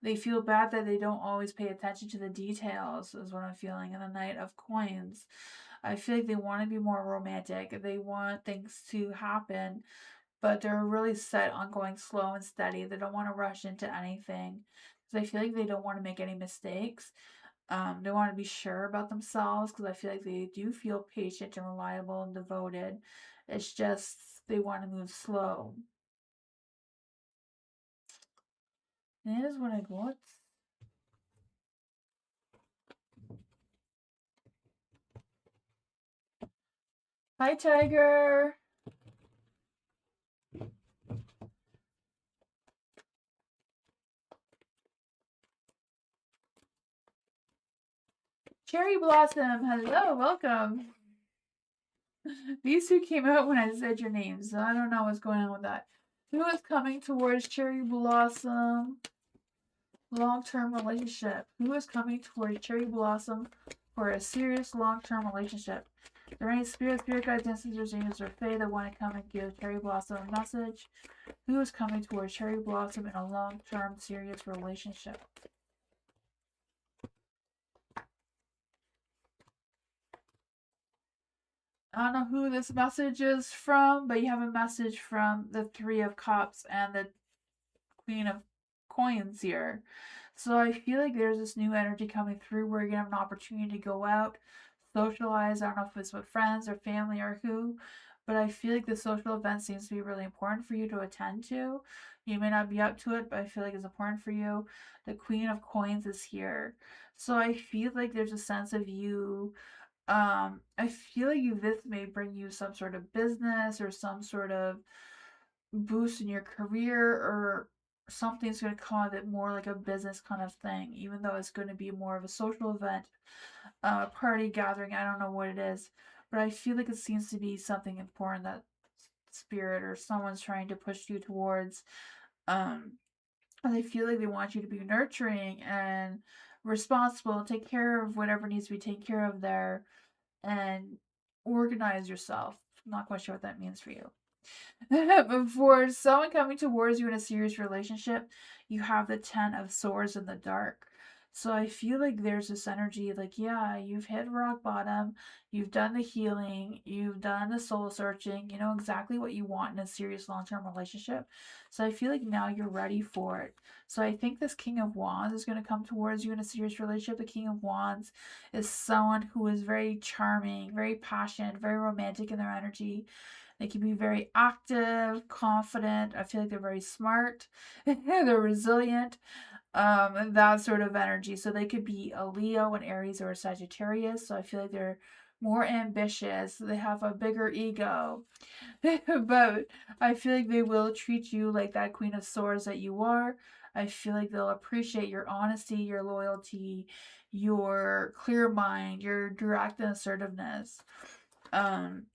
[SPEAKER 2] They feel bad that they don't always pay attention to the details, is what I'm feeling in the Knight of Coins. I feel like they want to be more romantic. They want things to happen, but they're really set on going slow and steady. They don't want to rush into anything because I feel like they don't want to make any mistakes. They want to be sure about themselves because I feel like they do feel patient and reliable and devoted. It's just they want to move slow. That is what I got. Hi, Tiger. Cherry Blossom, hello, welcome. These two came out when I said your name, so I don't know what's going on with that. Who is coming towards Cherry Blossom? Long-term relationship. Who is coming towards Cherry Blossom for a serious long-term relationship? Are there any spirit guides, ancestors, angels, or fae that want to come and give Cherry Blossom a message? Who is coming towards Cherry Blossom in a long-term serious relationship? I don't know who this message is from, but you have a message from the Three of Cups and the Queen of Coins here. So I feel like there's this new energy coming through where you're gonna have an opportunity to go out, socialize. I don't know if it's with friends or family or who, but I feel like the social event seems to be really important for you to attend to. You may not be up to it, but I feel like it's important for you. The Queen of Coins is here. So I feel like there's a sense of you. I feel like this may bring you some sort of business or some sort of boost in your career, or something's going to come of it more like a business kind of thing, even though it's going to be more of a social event, party gathering. I don't know what it is, but I feel like it seems to be something important that spirit or someone's trying to push you towards. Um, and they feel like they want you to be nurturing and responsible and take care of whatever needs to be taken care of there and organize yourself. I'm not quite sure what that means for you. For someone coming towards you in a serious relationship, you have the Ten of Swords in the dark. So I feel like there's this energy like, yeah, you've hit rock bottom, you've done the healing, you've done the soul searching, you know exactly what you want in a serious long term relationship. So I feel like now you're ready for it. So I think this King of Wands is going to come towards you in a serious relationship. The King of Wands is someone who is very charming, very passionate, very romantic in their energy. They can be very active, confident. I feel like they're very smart. They're resilient, and that sort of energy. So they could be a Leo, an Aries, or a Sagittarius. So I feel like they're more ambitious. They have a bigger ego. But I feel like they will treat you like that Queen of Swords that you are. I feel like they'll appreciate your honesty, your loyalty, your clear mind, your direct and assertiveness. Um,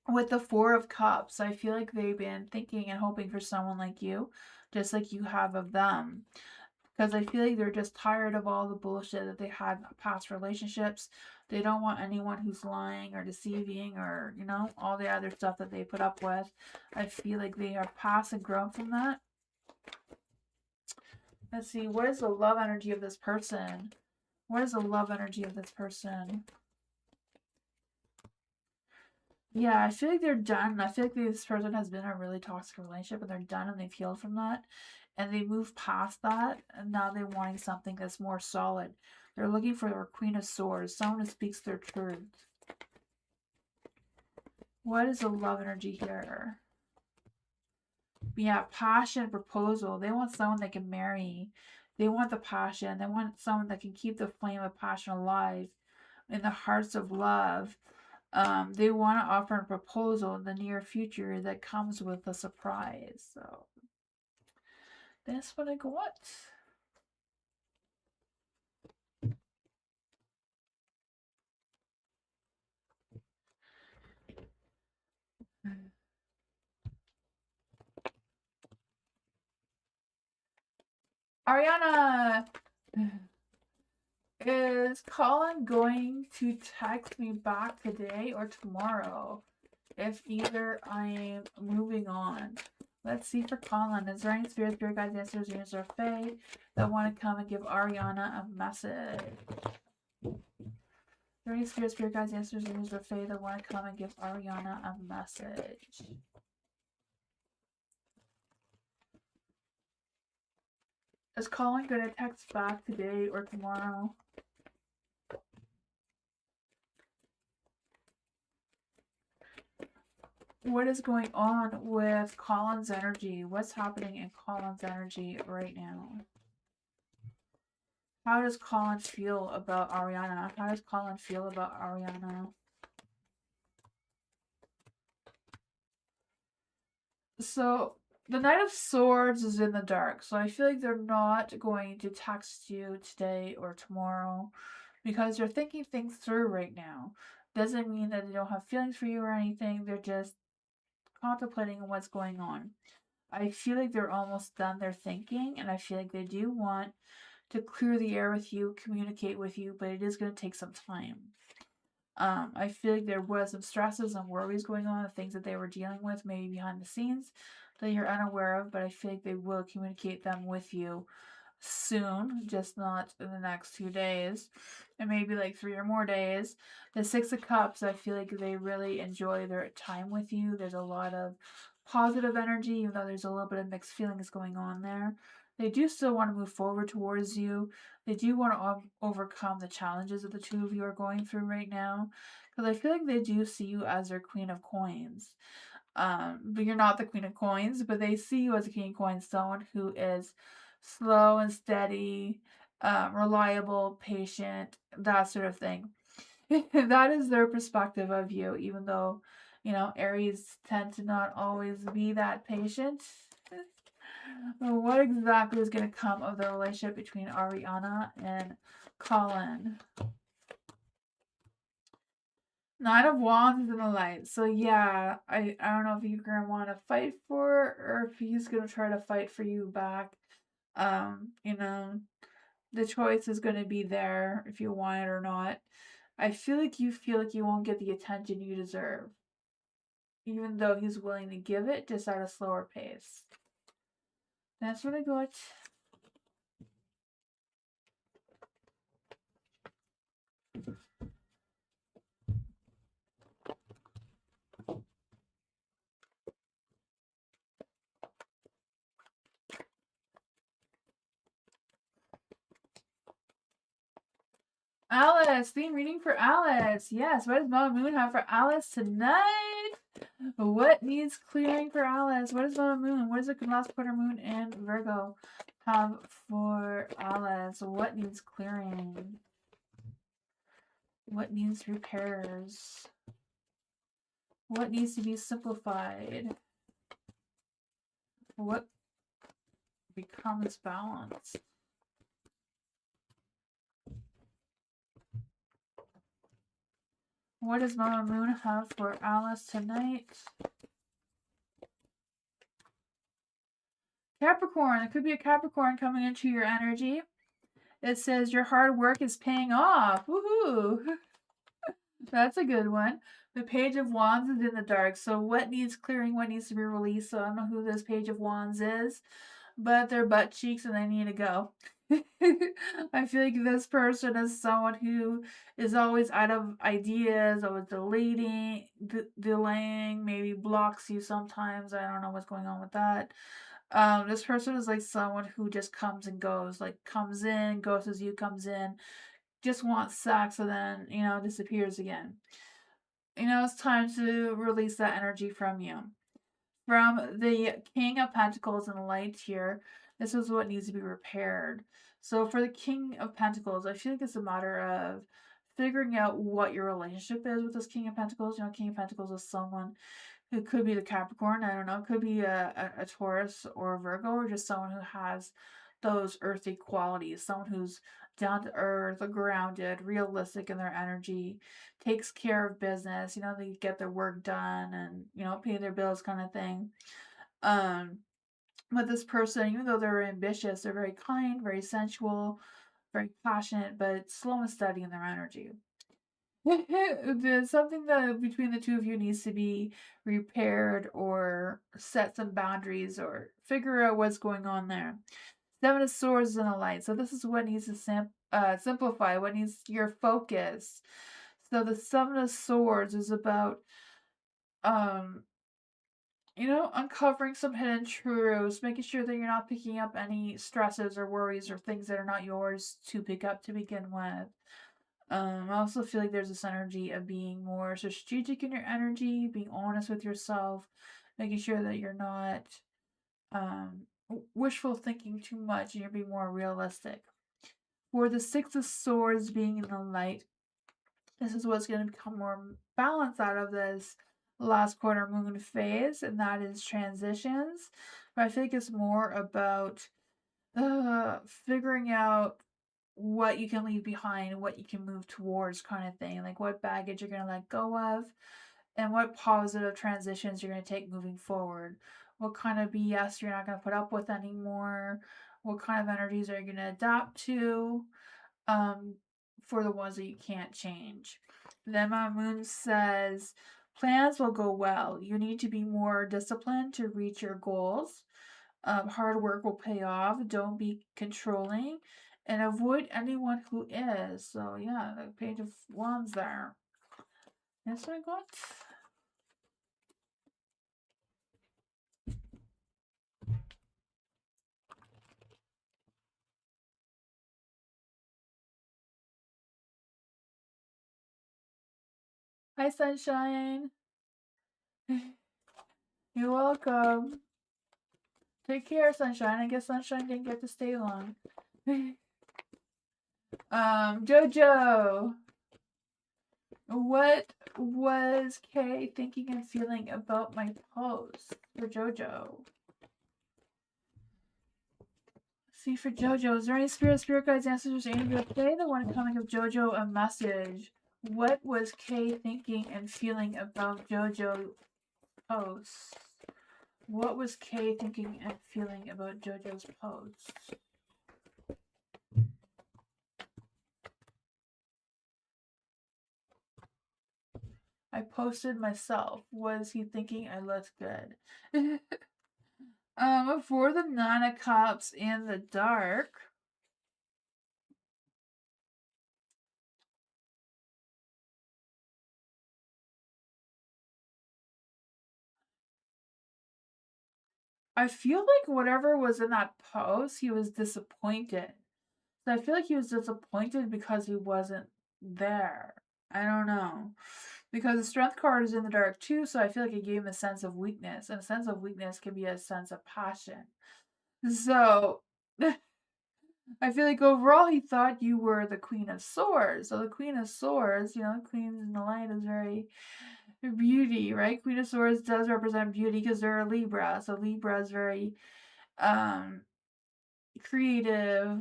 [SPEAKER 2] with the Four of Cups, I feel like they've been thinking and hoping for someone like you, just like you have of them. Because I feel like they're just tired of all the bullshit that they had in past relationships. They don't want anyone who's lying or deceiving or, you know, all the other stuff that they put up with. I feel like they have passed and grown from that. Let's see, what is the love energy of this person? What is the love energy of this person? Yeah, I feel like they're done. I feel like this person has been in a really toxic relationship and they're done and they've healed from that. And they move past that and now they're wanting something that's more solid. They're looking for their Queen of Swords, someone who speaks their truth. What is the love energy here? Yeah, passion, proposal. They want someone they can marry. They want the passion. They want someone that can keep the flame of passion alive in the hearts of love. They want to offer a proposal in the near future that comes with a surprise. So that's what I got. Ariana, is Colin going to text me back today or tomorrow? If either, I'm moving on. Let's see for Colin. Is there any spirit guides, answers, unions, or fae that want to come and give Ariana a message? Is there any spirit guides, answers, unions, or fae that want to come and give Ariana a message? Is Colin going to text back today or tomorrow? What is going on with Colin's energy? What's happening in Colin's energy right now? How does Colin feel about Ariana? How does Colin feel about Ariana? So, the Knight of Swords is in the dark. So, I feel like they're not going to text you today or tomorrow because they're thinking things through right now. Doesn't mean that they don't have feelings for you or anything. They're just contemplating what's going on. I feel like they're almost done their thinking, and I feel like they do want to clear the air with you, communicate with you, but it is going to take some time. I feel like there was some stresses and worries going on, the things that they were dealing with, maybe behind the scenes that you're unaware of, but I feel like they will communicate them with you soon, just not in the next 2 days, and maybe like 3 or more days. The Six of Cups, I feel like they really enjoy their time with you. There's a lot of positive energy, even though there's a little bit of mixed feelings going on there. They do still want to move forward towards you. They do want to overcome the challenges that the two of you are going through right now, because I feel like they do see you as their Queen of Coins. But you're not the Queen of Coins, but they see you as a King of Coins, someone who is slow and steady, reliable, patient, that sort of thing. That is their perspective of you, even though, Aries tend to not always be that patient. What exactly is going to come of the relationship between Ariana and Colin? Nine of Wands is in the light. So yeah, I don't know if you're gonna want to fight for or if he's gonna try to fight for you back. You know, the choice is gonna be there if you want it or not. I feel like you won't get the attention you deserve, even though he's willing to give it, just at a slower pace. That's what I got. Alice, theme reading for Alice. Yes, what does Mama Moon have for Alice tonight? What needs clearing for Alice? What is Mama Moon? What does the last quarter moon and Virgo have for Alice? What needs clearing? What needs repairs? What needs to be simplified? What becomes balanced? What does Mama Moon have for Alice tonight? Capricorn. It could be a Capricorn coming into your energy. It says your hard work is paying off. Woohoo! That's a good one. The Page of Wands is in the dark. So what needs clearing? What needs to be released? So I don't know who this Page of Wands is, but they're butt cheeks and they need to go. I feel like this person is someone who is always out of ideas, always delaying, maybe blocks you sometimes. I don't know what's going on with that. This person is like someone who just comes and goes, like comes in, goes as you, comes in, just wants sex, and then, disappears again. It's time to release that energy from you. From the King of Pentacles in the light here, this is what needs to be repaired. So for the King of Pentacles, I feel like it's a matter of figuring out what your relationship is with this King of Pentacles. King of Pentacles is someone who could be the Capricorn, I don't know, could be a Taurus or a Virgo, or just someone who has those earthy qualities, someone who's down to earth, grounded, realistic in their energy, takes care of business, they get their work done and, pay their bills kind of thing. But this person, even though they're ambitious, they're very kind, very sensual, very passionate, but slow and steady in their energy. There's something that between the two of you needs to be repaired or set some boundaries or figure out what's going on there. Seven of Swords in the light. So this is what needs to simplify, what needs your focus. So the Seven of Swords is about, uncovering some hidden truths, making sure that you're not picking up any stresses or worries or things that are not yours to pick up to begin with. I also feel like there's this energy of being more strategic in your energy, being honest with yourself, making sure that you're not wishful thinking too much and you're being more realistic. For the Six of Swords being in the light, this is what's going to become more balanced out of this last quarter moon phase, and that is transitions. But I think it's more about figuring out what you can leave behind, what you can move towards, kind of thing. Like what baggage you're going to let go of, and what positive transitions you're going to take moving forward. What kind of BS you're not going to put up with anymore. What kind of energies are you going to adapt to for the ones that you can't change. Then my moon says, plans will go well. You need to be more disciplined to reach your goals. Hard work will pay off. Don't be controlling. And avoid anyone who is. So yeah, the Page of Wands there. That's what I got. Hi, Sunshine. You're welcome. Take care, Sunshine. I guess Sunshine didn't get to stay long. Jojo. What was Kay thinking and feeling about my post for Jojo? See, for Jojo, is there any spirit guides, ancestors, angels today that want to come and give Jojo a message? What was Kay thinking and feeling about Jojo post? What was Kay thinking and feeling about Jojo's post? I posted myself. Was he thinking I looked good? For the Nine of Cups in the dark. I feel like whatever was in that post, he was disappointed. So I feel like he was disappointed because he wasn't there. I don't know. Because the strength card is in the dark too, so I feel like it gave him a sense of weakness. And a sense of weakness can be a sense of passion. So I feel like overall he thought you were the Queen of Swords. So the Queen of Swords, Queens in the light is very beauty, right? Queen of Swords does represent beauty because they're a Libra. So Libra is very creative,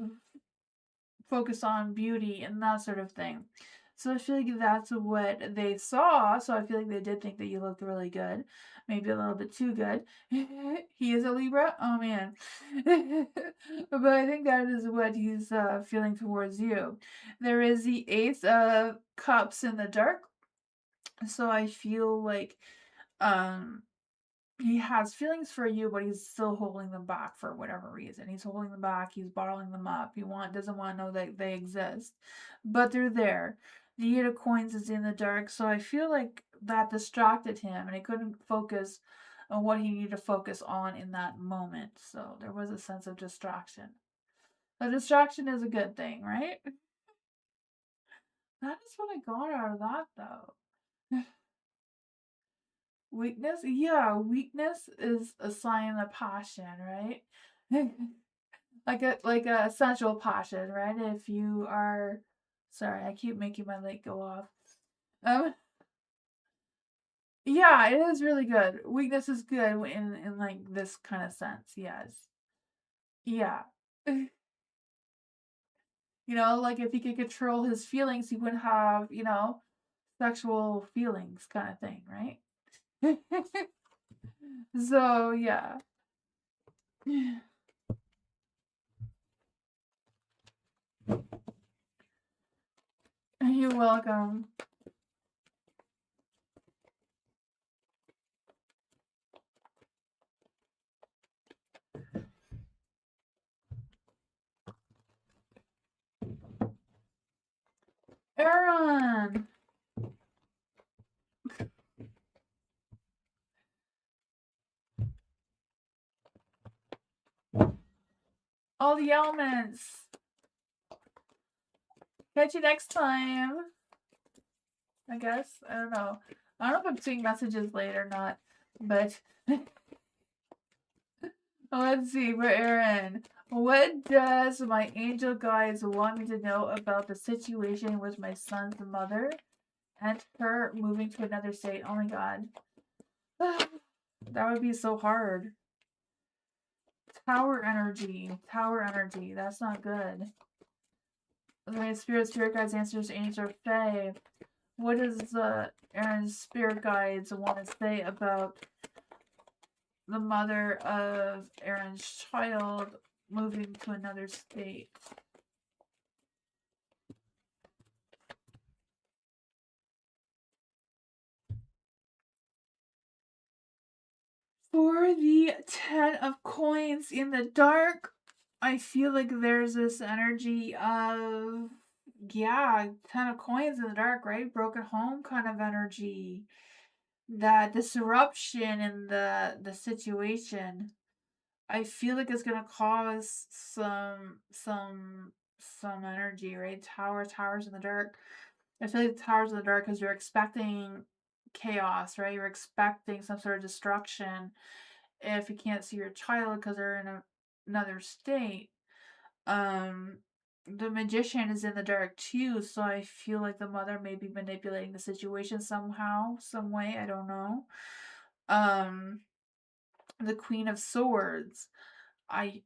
[SPEAKER 2] focus on beauty and that sort of thing. So I feel like that's what they saw. So I feel like they did think that you looked really good. Maybe a little bit too good. He is a Libra? Oh man. But I think that is what he's feeling towards you. There is the Ace of Cups in the dark. So I feel like he has feelings for you, but he's still holding them back for whatever reason. He's holding them back. He's bottling them up. He doesn't want to know that they exist, but they're there. The Eight of Coins is in the dark, so I feel like that distracted him, and he couldn't focus on what he needed to focus on in that moment. So there was a sense of distraction. A distraction is a good thing, right? That is what I got out of that, though. Weakness? Yeah, weakness is a sign of passion, right? like a sensual passion, right? If you are sorry, I keep making my light go off. Um yeah, it is really good. Weakness is good in like this kind of sense, yes. Yeah. Like if he could control his feelings, he wouldn't have, sexual feelings kind of thing, right? So yeah. You're welcome. Aaron! All the elements. Catch you next time. I guess. I don't know. I don't know if I'm seeing messages late or not, but let's see. For Aaron, what does my angel guides want me to know about the situation with my son's mother and her moving to another state? Oh my god. That would be so hard. Tower energy. Tower energy. That's not good. Okay, spirit guides, answers, angel, fae. What does Aaron's spirit guides want to say about the mother of Aaron's child moving to another state? For the 10 of coins in the dark, I feel like there's this energy of, yeah, 10 of coins in the dark, right? Broken home kind of energy. That disruption in the situation, I feel like it's gonna cause some energy, right? Towers in the dark. I feel like towers in the dark because you're expecting chaos, right? You're expecting some sort of destruction if you can't see your child because they're in another state. Um, the magician is in the dark too, so I feel like the mother may be manipulating the situation somehow, some way. I don't know. Um, the Queen of Swords. I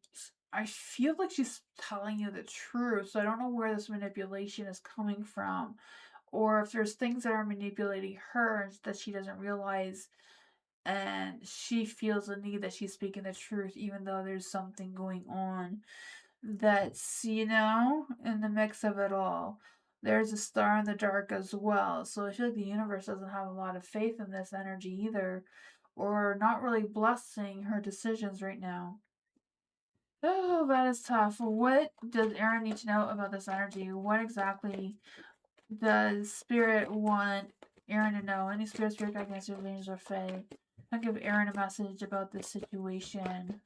[SPEAKER 2] I feel like she's telling you the truth, so I don't know where this manipulation is coming from, or if there's things that are manipulating her that she doesn't realize, and she feels the need that she's speaking the truth, even though there's something going on that's, in the mix of it all. There's a star in the dark as well. So I feel like the universe doesn't have a lot of faith in this energy either, or not really blessing her decisions right now. Oh, that is tough. What does Aaron need to know about this energy? What exactly does Spirit want Aaron to know? Any spirit guide, answers, angels, or fae? I'll give Aaron a message about this situation.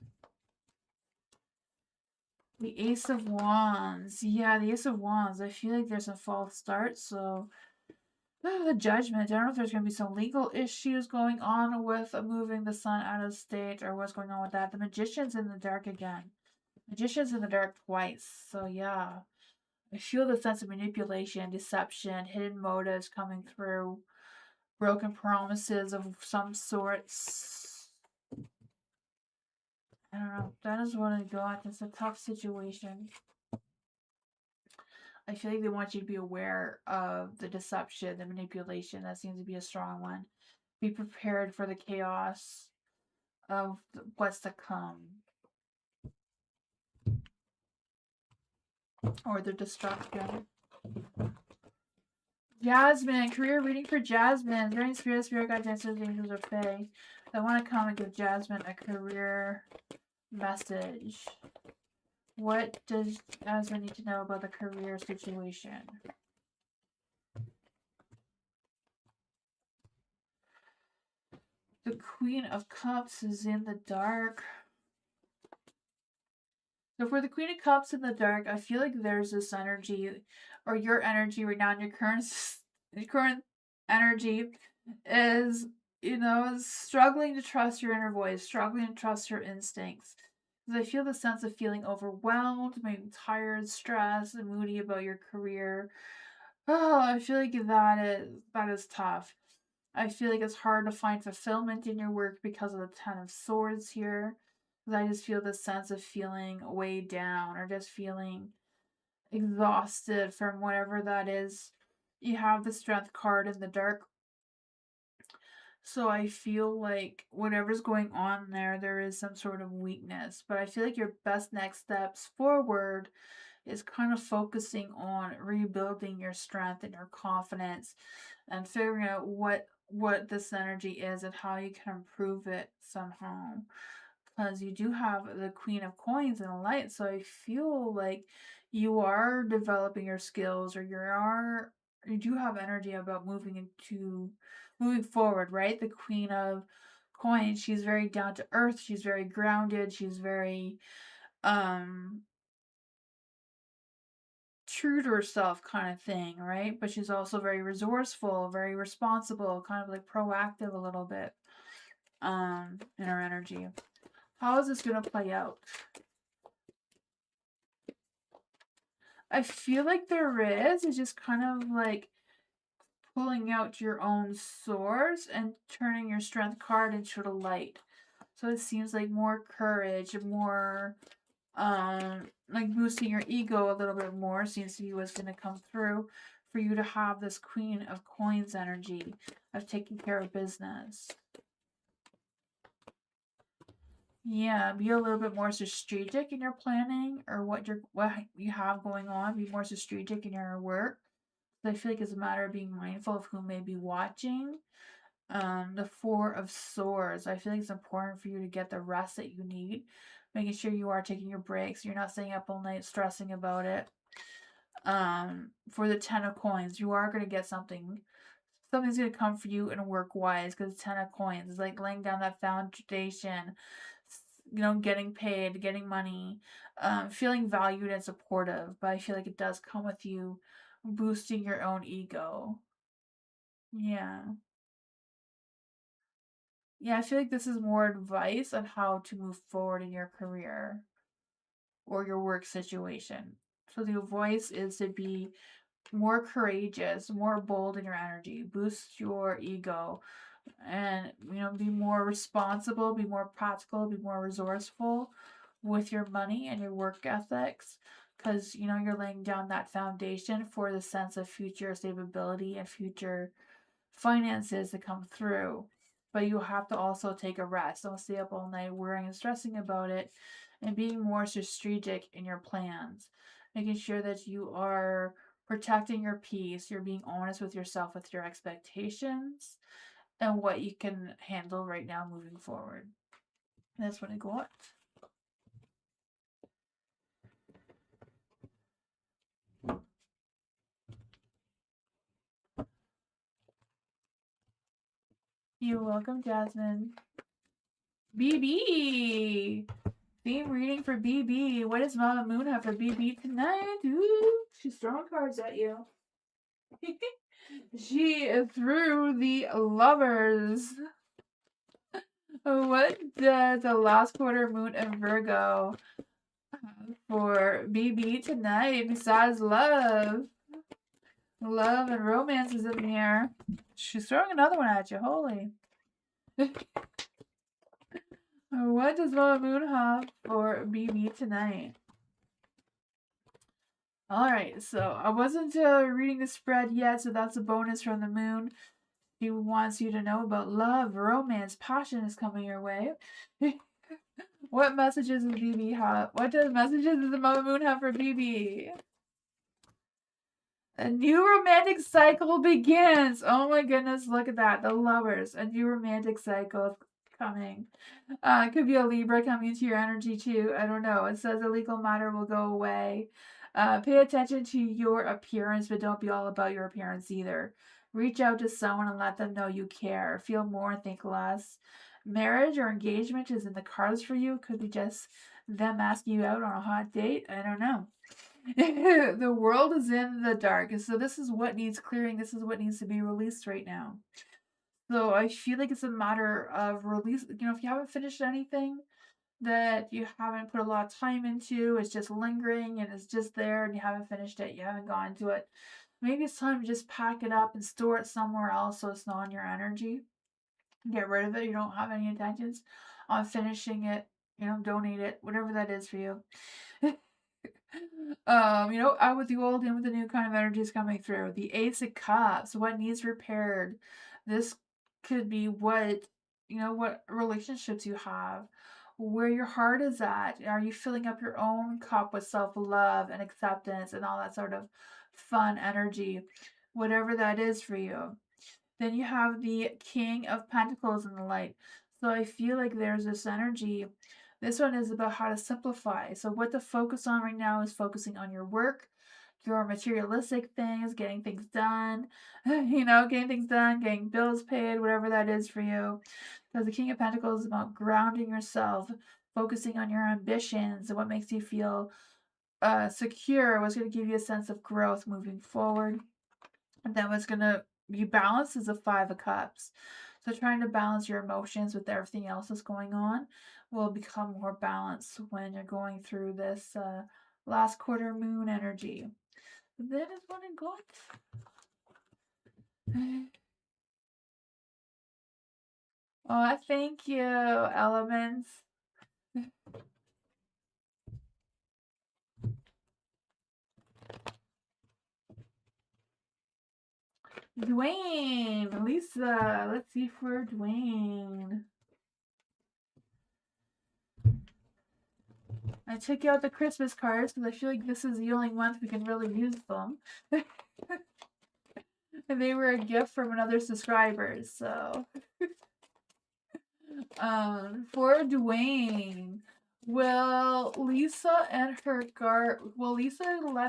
[SPEAKER 2] The Ace of Wands. Yeah, the Ace of Wands. I feel like there's a false start, so the Judgment. I don't know if there's going to be some legal issues going on with moving the sun out of state or what's going on with that. The Magician's in the dark again. Magician's in the dark twice, so yeah. I feel the sense of manipulation, deception, hidden motives coming through, broken promises of some sorts. I don't know. That is what I got. It's a tough situation. I feel like they want you to be aware of the deception, the manipulation. That seems to be a strong one. Be prepared for the chaos of what's to come. Or the destruction. Jasmine, career reading for Jasmine. During spirit guides, answers, angels, or fae. I want to come and give Jasmine a career message. What does Jasmine need to know about the career situation? The Queen of Cups is in the dark. So for the Queen of Cups in the dark, I feel like there's this energy, or your energy right now, and your current energy is, is struggling to trust your inner voice, struggling to trust your instincts. Because I feel the sense of feeling overwhelmed, maybe tired, stressed, and moody about your career. Oh, I feel like that is tough. I feel like it's hard to find fulfillment in your work because of the Ten of Swords here. Because I just feel this sense of feeling weighed down or just feeling exhausted from whatever that is. You have the Strength card in the dark. So I feel like whatever's going on there is some sort of weakness. But I feel like your best next steps forward is kind of focusing on rebuilding your strength and your confidence and figuring out what this energy is and how you can improve it somehow, because you do have the Queen of Coins in a light, so I feel like you are developing your skills, or you do have energy about moving forward, right? The Queen of Coins, she's very down to earth, she's very grounded, she's very um true to herself kind of thing, right? But she's also very resourceful, very responsible, kind of like proactive a little bit in her energy. How is this going to play out? I feel like there is. It's just kind of like pulling out your own swords and turning your strength card into the light. So it seems like more courage, more like boosting your ego a little bit more seems to be what's going to come through for you to have this Queen of Coins energy of taking care of business. Yeah, be a little bit more strategic in your planning or what you have going on. Be more strategic in your work. I feel like it's a matter of being mindful of who may be watching. The Four of Swords. I feel like it's important for you to get the rest that you need. Making sure you are taking your breaks. You're not staying up all night stressing about it. For the Ten of Coins, you are going to get something. Something's going to come for you and work wise, because Ten of Coins is like laying down that foundation, getting paid, getting money, feeling valued and supportive. But I feel like it does come with you boosting your own ego. Yeah. Yeah, I feel like this is more advice on how to move forward in your career or your work situation. So the advice is to be more courageous, more bold in your energy, boost your ego, and be more responsible, be more practical, be more resourceful with your money and your work ethics, because you're laying down that foundation for the sense of future stability and future finances to come through. But you have to also take a rest. Don't stay up all night worrying and stressing about it, and being more strategic in your plans, making sure that you are protecting your peace, you're being honest with yourself with your expectations and what you can handle right now moving forward. That's what I got. You're welcome, Jasmine. BB! Theme reading for BB. What does Mama Moon have for BB tonight? Ooh, she's throwing cards at you. She threw the Lovers. What does the last quarter moon in Virgo have for BB tonight besides love? Love and romance is in here. She's throwing another one at you. Holy. What does Mama Moon have for BB tonight? Alright, so I wasn't reading the spread yet, so that's a bonus from the moon. She wants you to know about love, romance, passion is coming your way. What messages does BB have? What messages does the Mama Moon have for BB? A new romantic cycle begins. Oh my goodness, look at that. The Lovers. A new romantic cycle coming. It could be a Libra coming into your energy too. I don't know. It says a legal matter will go away. Pay attention to your appearance, but don't be all about your appearance either. Reach out to someone and let them know you care. Feel more and think less. Marriage or engagement is in the cards for you. Could be just them asking you out on a hot date. I don't know. The world is in the dark. So this is what needs clearing. This is what needs to be released right now. So I feel like it's a matter of release. If you haven't finished anything that you haven't put a lot of time into, it's just lingering and it's just there and you haven't finished it, you haven't gone to it. Maybe it's time to just pack it up and store it somewhere else so it's not in your energy. Get rid of it. You don't have any intentions on finishing it. Donate it, whatever that is for you. Out with the old, in with the new kind of energies coming through. The Ace of Cups, what needs repaired. This could be what relationships you have, where your heart is at. Are you filling up your own cup with self-love and acceptance and all that sort of fun energy, whatever that is for you. Then you have the King of Pentacles in the light. So I feel like there's this energy. This one is about how to simplify. So what to focus on right now is focusing on your work, your materialistic things, getting things done, getting things done, getting bills paid, whatever that is for you. Because the King of Pentacles is about grounding yourself, focusing on your ambitions and what makes you feel secure, what's going to give you a sense of growth moving forward. And then what's going to be balanced is a Five of Cups. So trying to balance your emotions with everything else that's going on will become more balanced when you're going through this last quarter moon energy. That is what I got. Oh, thank you, elements. Dwayne, Lisa, let's see for Dwayne. I took out the Christmas cards because I feel like this is the only month we can really use them. They were a gift from another subscriber, so. For Dwayne, will Lisa let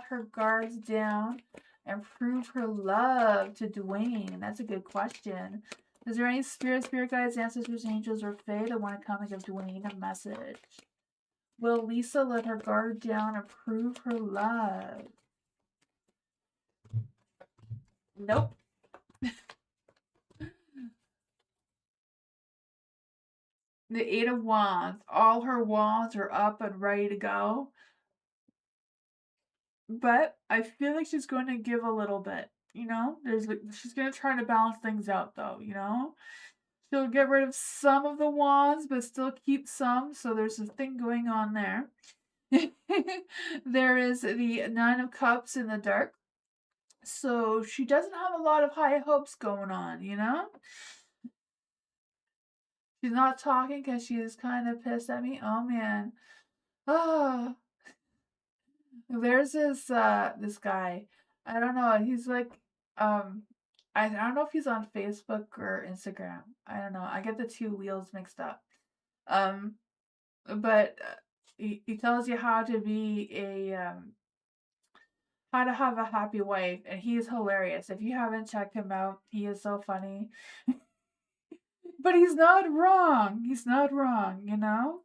[SPEAKER 2] her guards down and prove her love to Dwayne? That's a good question. Is there any spirit guides, ancestors, angels, or fae that want to come and give Dwayne a message? Will Lisa let her guard down and prove her love? Nope. The Eight of Wands. All her wands are up and ready to go. But I feel like she's going to give a little bit, you know? She's going to try to balance things out, though, you know? She'll get rid of some of the wands, but still keep some, so there's a thing going on there. There is the Nine of Cups in the dark. So she doesn't have a lot of high hopes going on, you know? She's not talking because she is kind of pissed at me. Oh, man. Oh. There's this guy. I don't know. He's like, I don't know if he's on Facebook or Instagram. I don't know. I get the two wheels mixed up. Um, but he tells you how to be how to have a happy wife, and he is hilarious. If you haven't checked him out, he is so funny. But he's not wrong. He's not wrong, you know?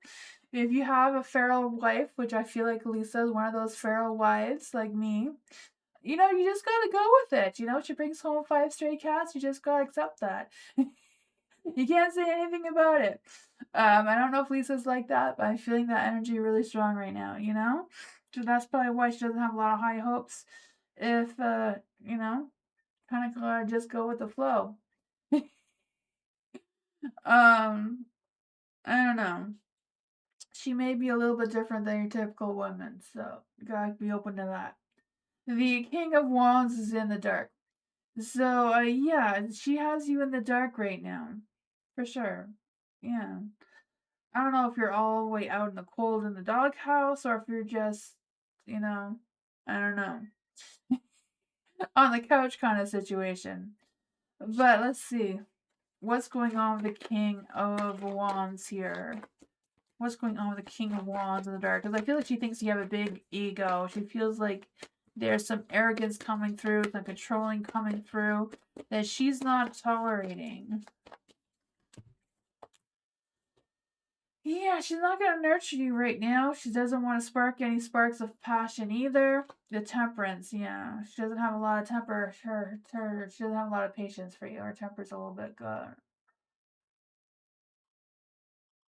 [SPEAKER 2] If you have a feral wife, which I feel like Lisa is one of those feral wives like me, you know, you just gotta go with it. You know, she brings home 5 stray cats, you just gotta accept that. You can't say anything about it. I don't know if Lisa's like that, but I'm feeling that energy really strong right now, you know? So that's probably why she doesn't have a lot of high hopes. If, you know, kind of gotta just go with the flow. I don't know. She may be a little bit different than your typical woman, so you gotta be open to that. The King of Wands is in the dark. So, yeah, she has you in the dark right now. For sure. Yeah. I don't know if you're all the way out in the cold in the doghouse or if you're just, you know, I don't know, on the couch kind of situation. But let's see. What's going on with the King of Wands here? What's going on with the King of Wands in the dark? Because I feel like she thinks you have a big ego. She feels like there's some arrogance coming through, some controlling coming through that she's not tolerating. Yeah, she's not going to nurture you right now. She doesn't want to spark any sparks of passion either. The Temperance, yeah. She doesn't have a lot of temper. She doesn't have a lot of patience for you. Her temper's a little bit good.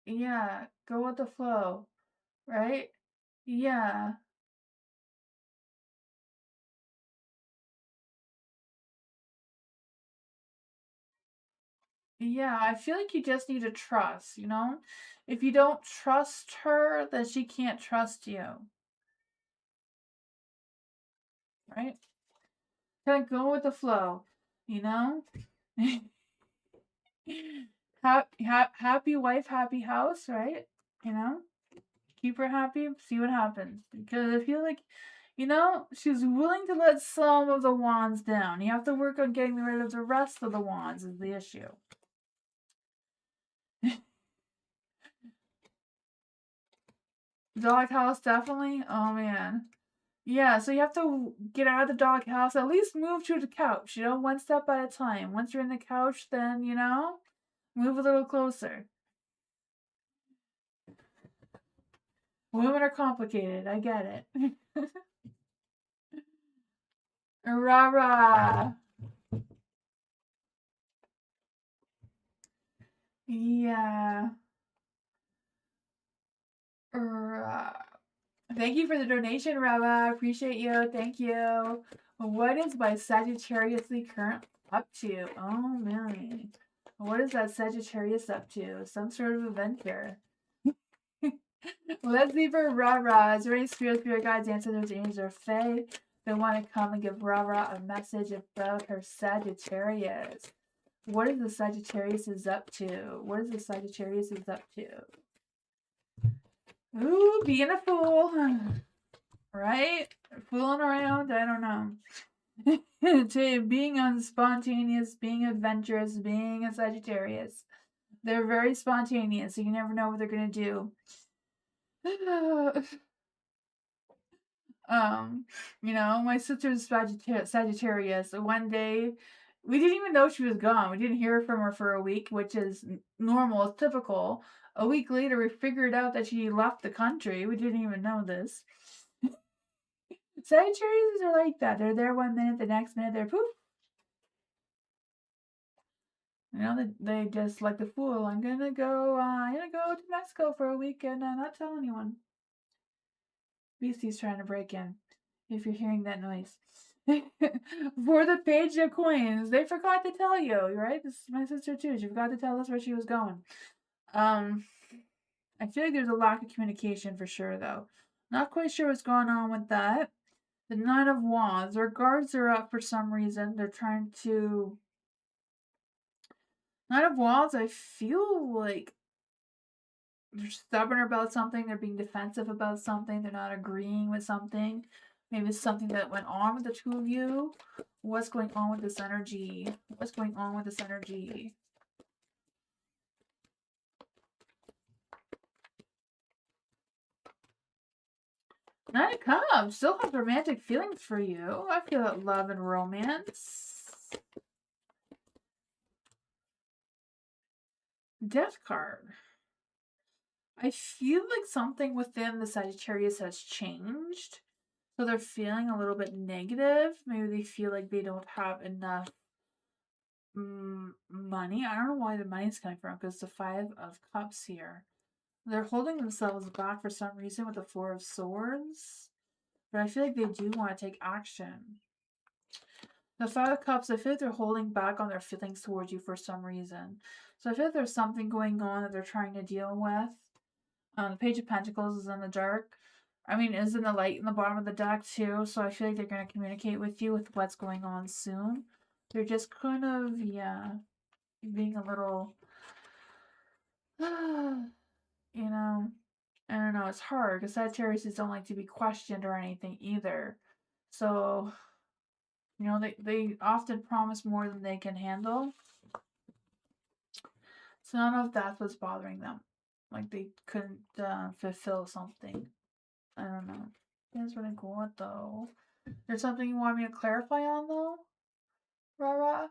[SPEAKER 2] Yeah, go with the flow, right? Yeah. Yeah, I feel like you just need to trust, you know? If you don't trust her, then she can't trust you, right? Kind of go with the flow, you know? Happy wife, happy house, right? You know? Keep her happy, see what happens. Because I feel like, you know, she's willing to let some of the wands down. You have to work on getting rid of the rest of the wands, is the issue. Doghouse, definitely. Oh, man. Yeah, so you have to get out of the doghouse, at least move to the couch, you know, one step at a time. Once you're in the couch, then, you know, move a little closer. Women are complicated, I get it. Rah rah. Yeah. Rah. Thank you for the donation, Rava. Appreciate you. Thank you. What is my Sagittarius current up to? Oh, man. What is that Sagittarius up to? Some sort of adventure. Let's leave for Rara. Is there any spirit guides, ancestors, angels, or fae that want to come and give Rara a message about her Sagittarius? What is the Sagittarius is up to? What is the Sagittarius is up to? Ooh, being a fool. Right? Fooling around? I don't know. To being unspontaneous, being adventurous, being a Sagittarius. They're very spontaneous, so you never know what they're gonna do. You know, my sister's Sagittarius. One day, we didn't even know she was gone. We didn't hear from her for a week, which is normal, it's typical. A week later, we figured out that she left the country. We didn't even know this. Sagittarius are like that. They're there 1 minute, the next minute they're poof. You know, they just like the fool. I'm gonna go to Mexico for a weekend and not tell anyone. Beastie's trying to break in. If you're hearing that noise. For the page of coins, they forgot to tell you, right? This is my sister too. She forgot to tell us where she was going. I feel like there's a lack of communication for sure, though. Not quite sure what's going on with that. The Nine of Wands. Their guards are up for some reason. They're trying to. Nine of Wands, I feel like they're stubborn about something. They're being defensive about something. They're not agreeing with something. Maybe it's something that went on with the two of you. What's going on with this energy? What's going on with this energy? Nine of Cups. Still have romantic feelings for you. I feel that love and romance. Death card. I feel like something within the Sagittarius has changed. So they're feeling a little bit negative. Maybe they feel like they don't have enough money. I don't know why the money's coming from because the Five of Cups here. They're holding themselves back for some reason with the Four of Swords. But I feel like they do want to take action. The Five of Cups, I feel like they're holding back on their feelings towards you for some reason. So I feel like there's something going on that they're trying to deal with. The Page of Pentacles is in the dark. I mean, is in the light in the bottom of the deck too. So I feel like they're going to communicate with you with what's going on soon. They're just kind of, yeah, being a little, you know, I don't know. It's hard because Sagittarius don't like to be questioned or anything either. So, you know, they often promise more than they can handle. So I don't know if that's what's bothering them. Like they couldn't fulfill something. I don't know. That's really cool though. There's something you want me to clarify on though? Rara?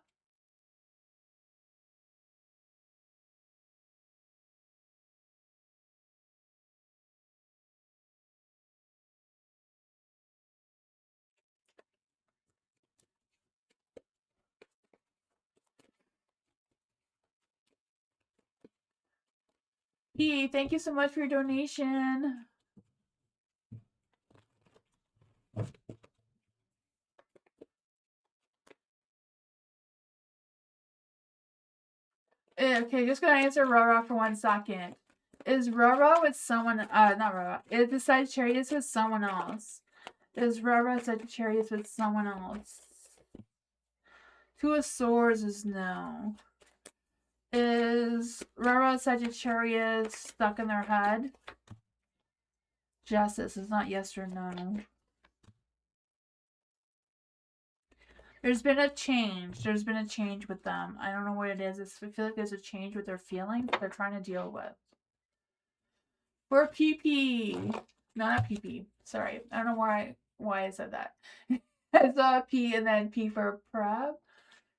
[SPEAKER 2] P, thank you so much for your donation. Okay, just gonna answer Rara for 1 second. Is Rara with someone, not Rara, is the Sagittarius with someone else? Is Rara Sagittarius with someone else? Two of Swords is no. Is Rara Sagittarius stuck in their head? Justice is not yes or no. There's been a change. There's been a change with them. I don't know what it is. I feel like there's a change with their feelings they're trying to deal with. For PP. Not a PP. Sorry. I don't know why I said that. I saw a P and then P for Prab.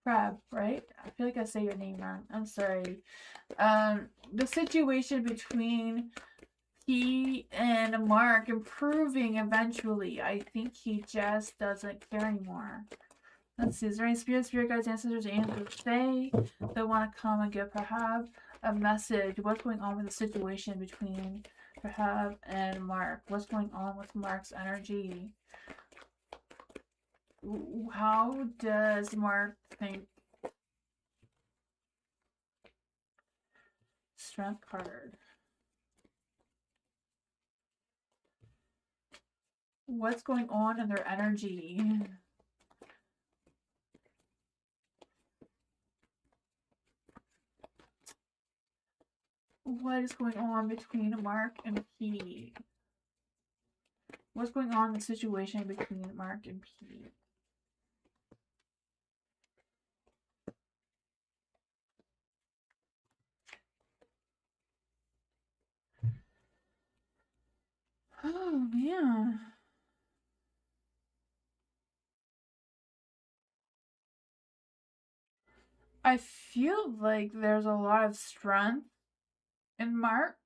[SPEAKER 2] Prab, right? I feel like I say your name wrong. I'm sorry. The situation between P and Mark improving eventually. I think he just doesn't care anymore. Let's see. Is there any spirit guides, ancestors, angels say they want to come and give Rahab a message? What's going on with the situation between Rahab and Mark? What's going on with Mark's energy? How does Mark think? Strength card. What's going on in their energy? What is going on between Mark and P? What's going on in the situation between Mark and P? Oh, man. I feel like there's a lot of strength in Mark,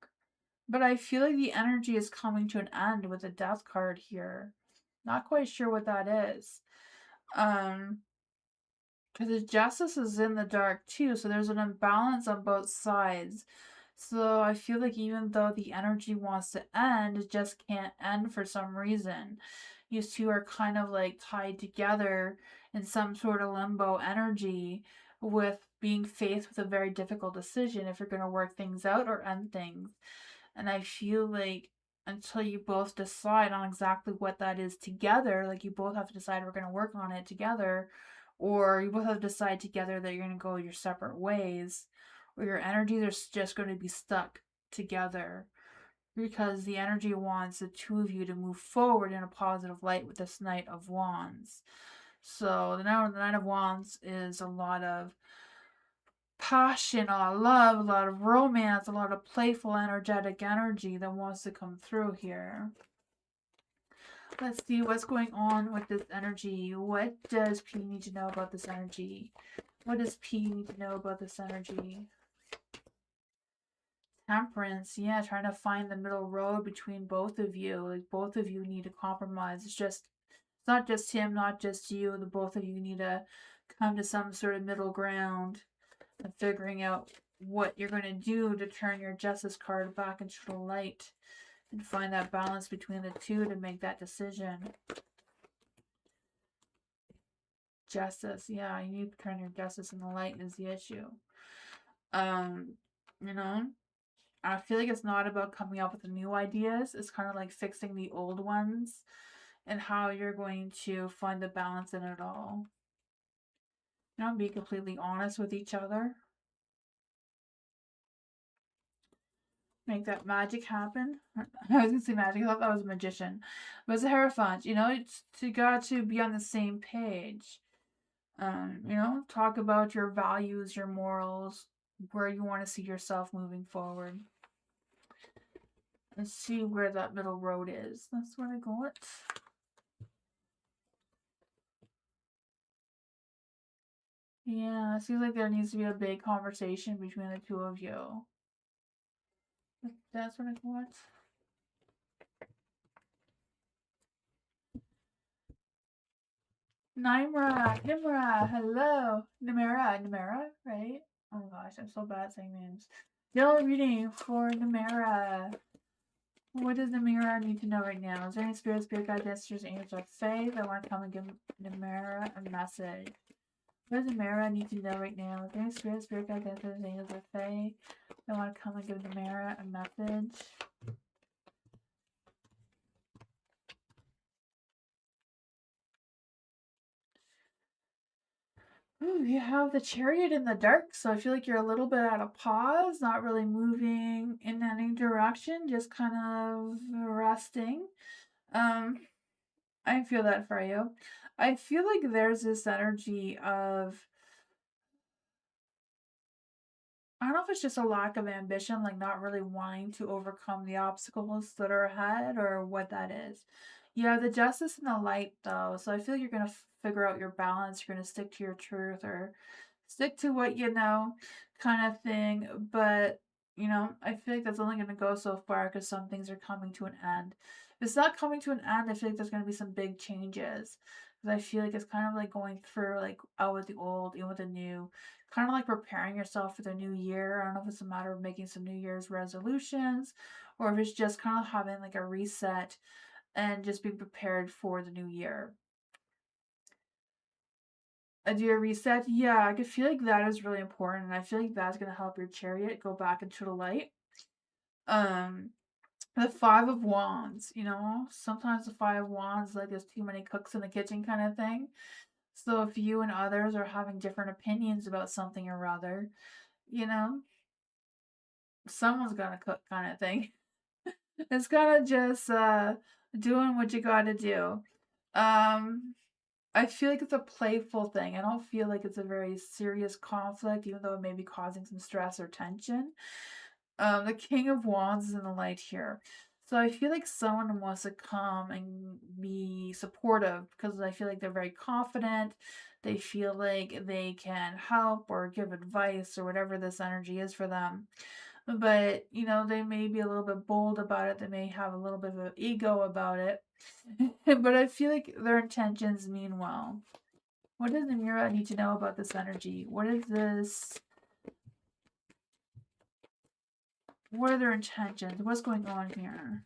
[SPEAKER 2] but I feel like the energy is coming to an end with the death card here. Not quite sure what that is. Because the justice is in the dark too, so there's an imbalance on both sides. So I feel like even though the energy wants to end, it just can't end for some reason. You two are kind of like tied together in some sort of limbo energy with being faced with a very difficult decision if you're going to work things out or end things. And I feel like until you both decide on exactly what that is together, like you both have to decide we're going to work on it together, or you both have to decide together that you're going to go your separate ways, or your energies are just going to be stuck together because the energy wants the two of you to move forward in a positive light with this Knight of Wands. So the Knight of Wands is a lot of passion, a lot of love, a lot of romance, a lot of playful, energetic energy that wants to come through here. Let's see what's going on with this energy. What does P need to know about this energy? What does P need to know about this energy? Temperance, yeah, trying to find the middle road between both of you. Like both of you need to compromise. It's not just him, not just you. The both of you need to come to some sort of middle ground and figuring out what you're going to do to turn your justice card back into the light and find that balance between the two to make that decision. Justice, yeah, you need to turn your justice in the light is the issue. You know, I feel like it's not about coming up with new ideas. It's kind of like fixing the old ones and how you're going to find the balance in it all. You know, be completely honest with each other. Make that magic happen. I was gonna say magic. I thought that was a magician. But it's a Hierophant. You know, it's got to be on the same page. You know, talk about your values, your morals, where you want to see yourself moving forward. Let's see where that middle road is. That's where I got. Yeah, it seems like there needs to be a big conversation between the two of you. That's what I got. Nimra, hello. Nimera, right? Oh my gosh, I'm so bad at saying names. Daily reading for Nimera. What does Nimera need to know right now? Is there any spirit guides, ancestors, angels, or fae that want to come and give Nimera a message? What does Nimera need to know right now? Is there any spirit guides, ancestors, angels, or fae that want to come and give Nimera a message? Ooh, you have the Chariot in the dark, so I feel like you're a little bit at a pause, not really moving in any direction, just kind of resting. I feel that for you. I feel like there's this energy of, I don't know if it's just a lack of ambition, like not really wanting to overcome the obstacles that are ahead, or what that is. You have the justice and the light, though, so I feel like you're going to figure out your balance. You're going to stick to your truth or stick to what you know, kind of thing. But, you know, I feel like that's only going to go so far because some things are coming to an end. If it's not coming to an end, I feel like there's going to be some big changes. Because I feel like it's kind of like going through, like, out with the old, in with the new, kind of like preparing yourself for the new year. I don't know if it's a matter of making some New Year's resolutions or if it's just kind of having like a reset and just being prepared for the new year. Do a reset? Yeah, I could feel like that is really important, and I feel like that's gonna help your chariot go back into the light. Um, the Five of Wands, you know, sometimes the Five of Wands like there's too many cooks in the kitchen kind of thing. So if you and others are having different opinions about something or other, you know, someone's gonna cook kind of thing. It's kind of just doing what you gotta do. Um, I feel like it's a playful thing. I don't feel like it's a very serious conflict, even though it may be causing some stress or tension. The King of Wands is in the light here. So I feel like someone wants to come and be supportive because I feel like they're very confident. They feel like they can help or give advice or whatever this energy is for them. But, they may be a little bit bold about it. They may have a little bit of an ego about it. But I feel like their intentions mean well. What does Namira need to know about this energy? What is this? What are their intentions? What's going on here?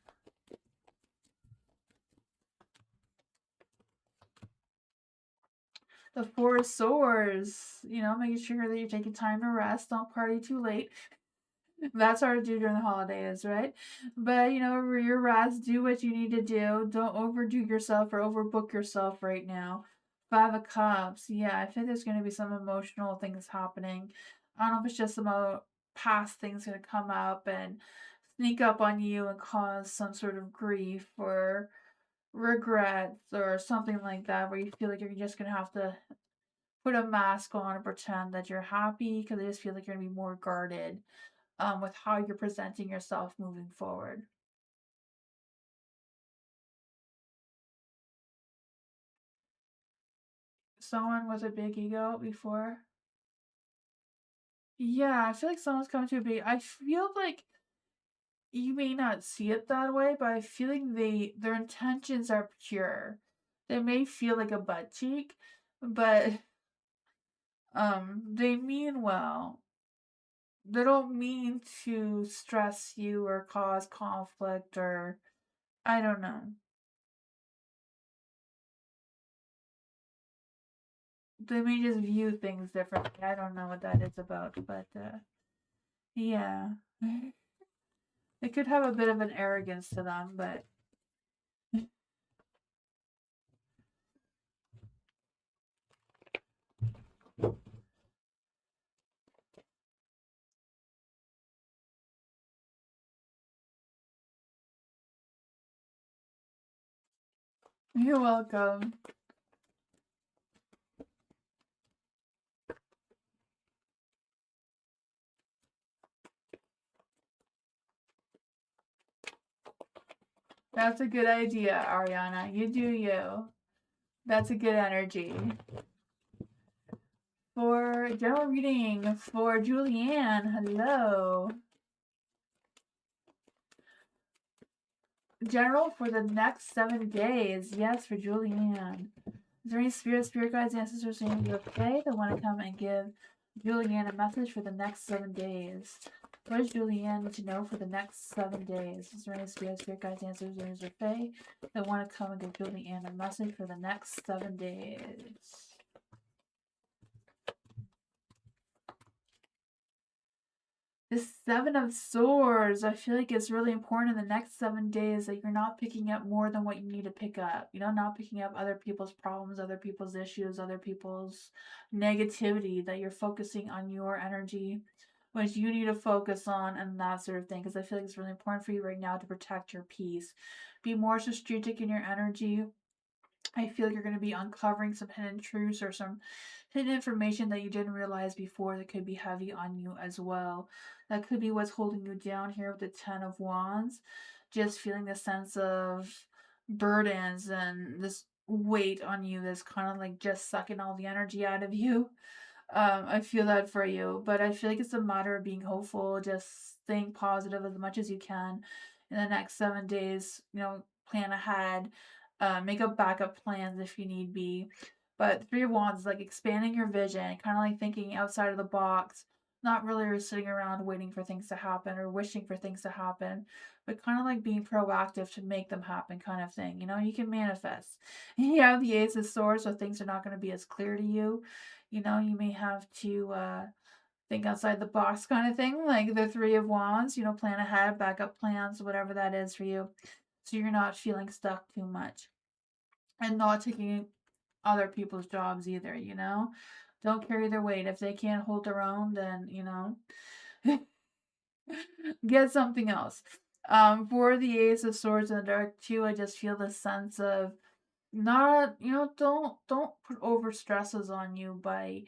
[SPEAKER 2] The Four of Swords, making sure that you're taking time to rest, don't party too late. That's hard to do during the holidays, right? But, your rest, do what you need to do. Don't overdo yourself or overbook yourself right now. Five of Cups. Yeah, I think there's going to be some emotional things happening. I don't know if it's just some past things going to come up and sneak up on you and cause some sort of grief or regrets or something like that where you feel like you're just going to have to put a mask on and pretend that you're happy because I just feel like you're going to be more guarded with how you're presenting yourself moving forward. Someone with a big ego before. Yeah, I feel like someone's coming to a big. I feel like you may not see it that way, but I feel like their intentions are pure. They may feel like a butt cheek, but they mean well. They don't mean to stress you or cause conflict or I don't know. They may just view things differently. I don't know what that is about, but yeah. It could have a bit of an arrogance to them, but you're welcome. That's a good idea, Ariana. You do you. That's a good energy. For general reading for Julianne, hello. General for the next 7 days. Yes, for Julianne. Is there any spirit guides, ancestors, saying you okay? They want to come and give Julianne a message for the next 7 days. What does Julianne need to know for the next 7 days? Is there any spirit guides, ancestors, angels, or fae that want to come and give Julianne a message for the next 7 days? The Seven of Swords. I feel like it's really important in the next 7 days that you're not picking up more than what you need to pick up. Not picking up other people's problems, other people's issues, other people's negativity, that you're focusing on your energy, which you need to focus on, and that sort of thing. Because I feel like it's really important for you right now to protect your peace. Be more strategic in your energy. I feel you're going to be uncovering some hidden truths or some hidden information that you didn't realize before that could be heavy on you as well. That could be what's holding you down here with the Ten of Wands. Just feeling the sense of burdens and this weight on you that's kind of like just sucking all the energy out of you. I feel that for you, but I feel like it's a matter of being hopeful, just staying positive as much as you can in the next 7 days. Plan ahead, make up backup plans if you need be. But Three of Wands is like expanding your vision, kind of like thinking outside of the box, not really sitting around waiting for things to happen or wishing for things to happen, but kind of like being proactive to make them happen, kind of thing. You can manifest. You have the Ace of Swords, so things are not going to be as clear to you. You may have to think outside the box kind of thing, like the Three of Wands, plan ahead, backup plans, whatever that is for you. So you're not feeling stuck too much. And not taking other people's jobs either, Don't carry their weight. If they can't hold their own, then, get something else. For the Ace of Swords in the Dark too, I just feel the sense of not, don't put over stresses on you by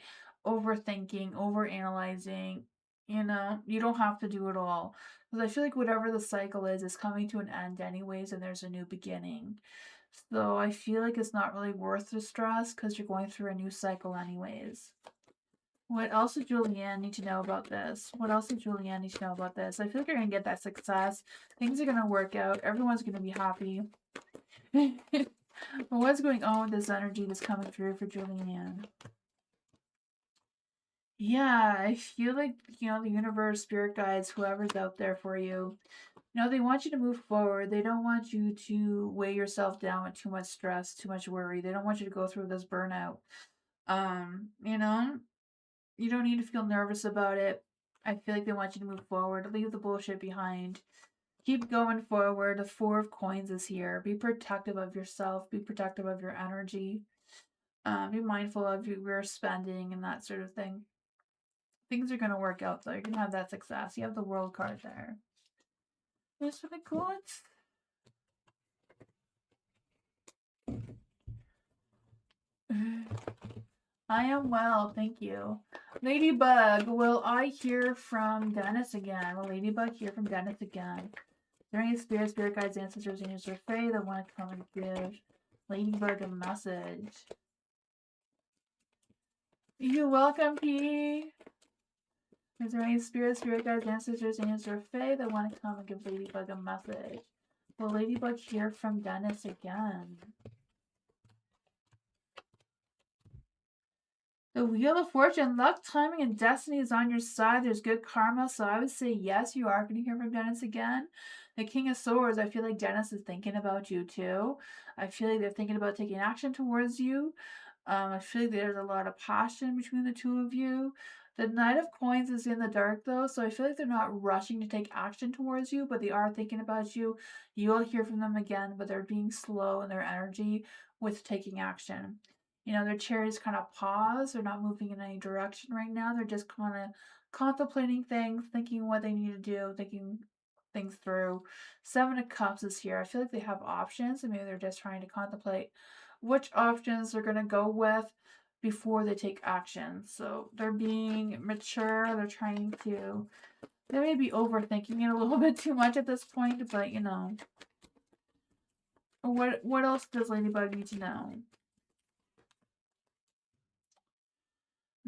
[SPEAKER 2] overthinking, over analyzing, You know, you don't have to do it all. Because I feel like whatever the cycle is coming to an end anyways, and there's a new beginning. So I feel like it's not really worth the stress because you're going through a new cycle anyways. What else does Julianne need to know about this? What else does Julianne need to know about this? I feel like you're going to get that success. Things are going to work out. Everyone's going to be happy. But what's going on with this energy that's coming through for Julianne? Yeah, I feel like, you know, the universe, spirit guides, whoever's out there for you, you know, they want you to move forward. They don't want you to weigh yourself down with too much stress, too much worry. They don't want you to go through this burnout. You know, you don't need to feel nervous about it. I feel like they want you to move forward, leave the bullshit behind. Keep going forward. The Four of Coins is here. Be protective of yourself. Be protective of your energy. Be mindful of your spending and that sort of thing. Things are going to work out, though. You're going to have that success. You have the World card there. This for the coins. I am well, thank you. Ladybug, will I hear from Dennis again? Will Ladybug hear from Dennis again? Is there any spirit guides, ancestors, angels, or fae that want to come and give Ladybug a message? You're welcome, P. Is there any spirit guides, ancestors, angels, or fae that want to come and give Ladybug a message? Will Ladybug hear from Dennis again? The Wheel of Fortune, luck, timing, and destiny is on your side. There's good karma, so I would say yes, you are going to hear from Dennis again. The King of Swords, I feel like Dennis is thinking about you too. I feel like they're thinking about taking action towards you. I feel like there's a lot of passion between the two of you. The Knight of Coins is in the dark though, so I feel like they're not rushing to take action towards you, but they are thinking about you. You will hear from them again, but they're being slow in their energy with taking action. You know, their chariot's kind of paused. They're not moving in any direction right now. They're just kind of contemplating things, thinking what they need to do, thinking things through. Seven of Cups is here. I feel like they have options, and maybe they're just trying to contemplate which options they're going to go with before they take action. So they're being mature. They're trying to. They may be overthinking it a little bit too much at this point, but you know. What else does Ladybug need to know?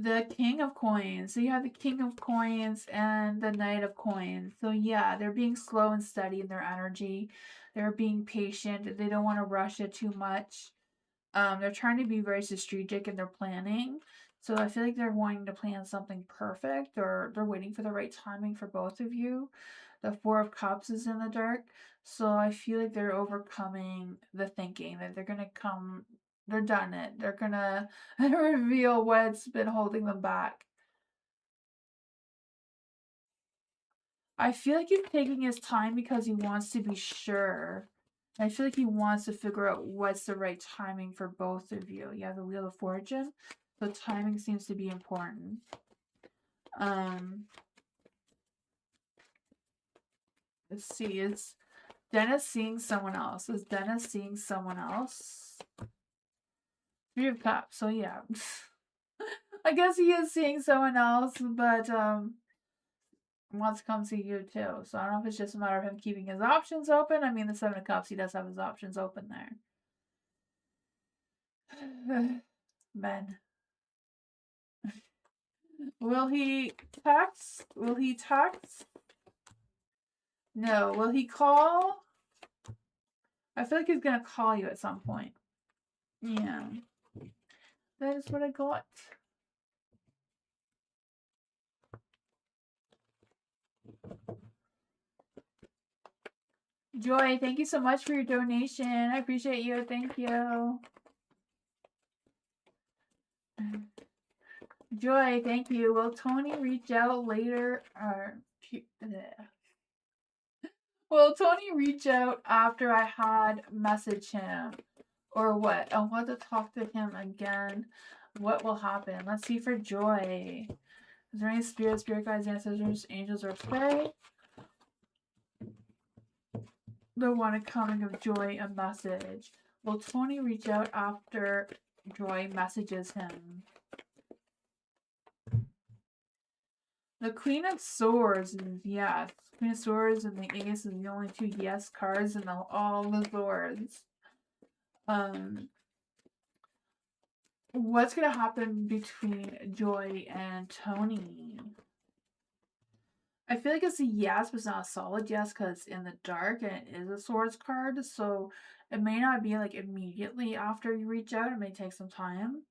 [SPEAKER 2] The King of Coins. So you have the King of Coins and the Knight of Coins. So yeah, they're being slow and steady in their energy. They're being patient. They don't want to rush it too much. They're trying to be very strategic in their planning. So I feel like they're wanting to plan something perfect, or they're waiting for the right timing for both of you. The Four of Cups is in the dark. So I feel like they're overcoming the thinking that they're going to come, they're done it. They're going to reveal what's been holding them back. I feel like he's taking his time because he wants to be sure. I feel like he wants to figure out what's the right timing for both of you. You have the Wheel of Fortune, so timing seems to be important. Let's see, is Dennis seeing someone else? Is Dennis seeing someone else? Three of Cups, so yeah. I guess he is seeing someone else, but wants to come see you too. So I don't know if it's just a matter of him keeping his options open. I mean, the Seven of Cups, he does have his options open there. Men. Will he text? Will he text? No. Will he call? I feel like he's gonna call you at some point. Yeah. That is what I got. Joy, thank you so much for your donation. I appreciate you. Thank you. Joy, thank you. Will Tony reach out later? Will Tony reach out after I had messaged him? Or what? I want to talk to him again. What will happen? Let's see for Joy. Is there any spirit guides, ancestors, angels, or fae that want to come and give Joy a message? Will Tony reach out after Joy messages him? The Queen of Swords is yes. Queen of Swords and the Ace is the only two yes cards in all the swords. What's gonna happen between Joy and Tony? I feel like it's a yes, but it's not a solid yes because it's in the dark and it is a swords card, so it may not be like immediately after you reach out. It may take some time.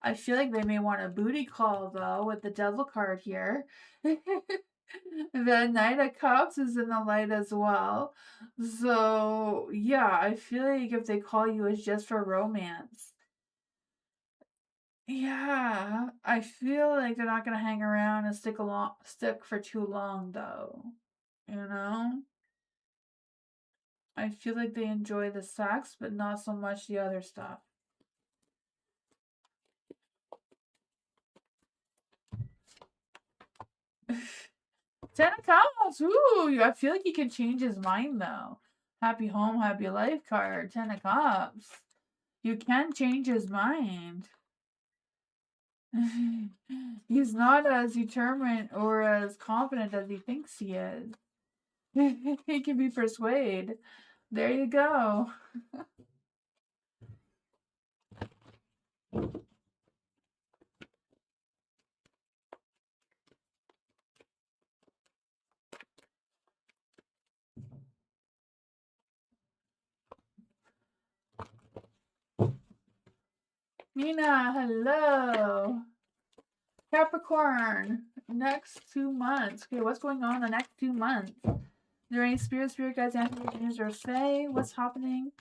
[SPEAKER 2] I feel like they may want a booty call though with the devil card here. The Knight of Cups is in the light as well. So yeah, I feel like if they call you, it's just for romance. Yeah, I feel like they're not gonna hang around and stick for too long though. You know? I feel like they enjoy the sex, but not so much the other stuff. Ten of Cups! Ooh, I feel like he can change his mind though. Happy home, happy life card. Ten of Cups. You can change his mind. He's not as determined or as confident as he thinks he is. He can be persuaded. There you go. Nina, hello. Capricorn, next 2 months. Okay, what's going on in the next 2 months? Is there any spirit guides, angels, or fae? What's happening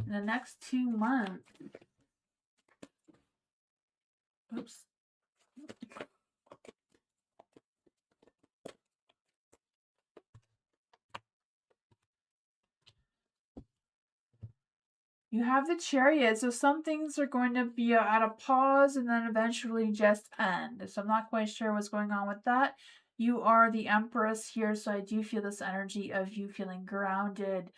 [SPEAKER 2] in the next 2 months? Oops. You have the Chariot, so some things are going to be at a pause and then eventually just end. So I'm not quite sure what's going on with that. You are the Empress here, so I do feel this energy of you feeling grounded,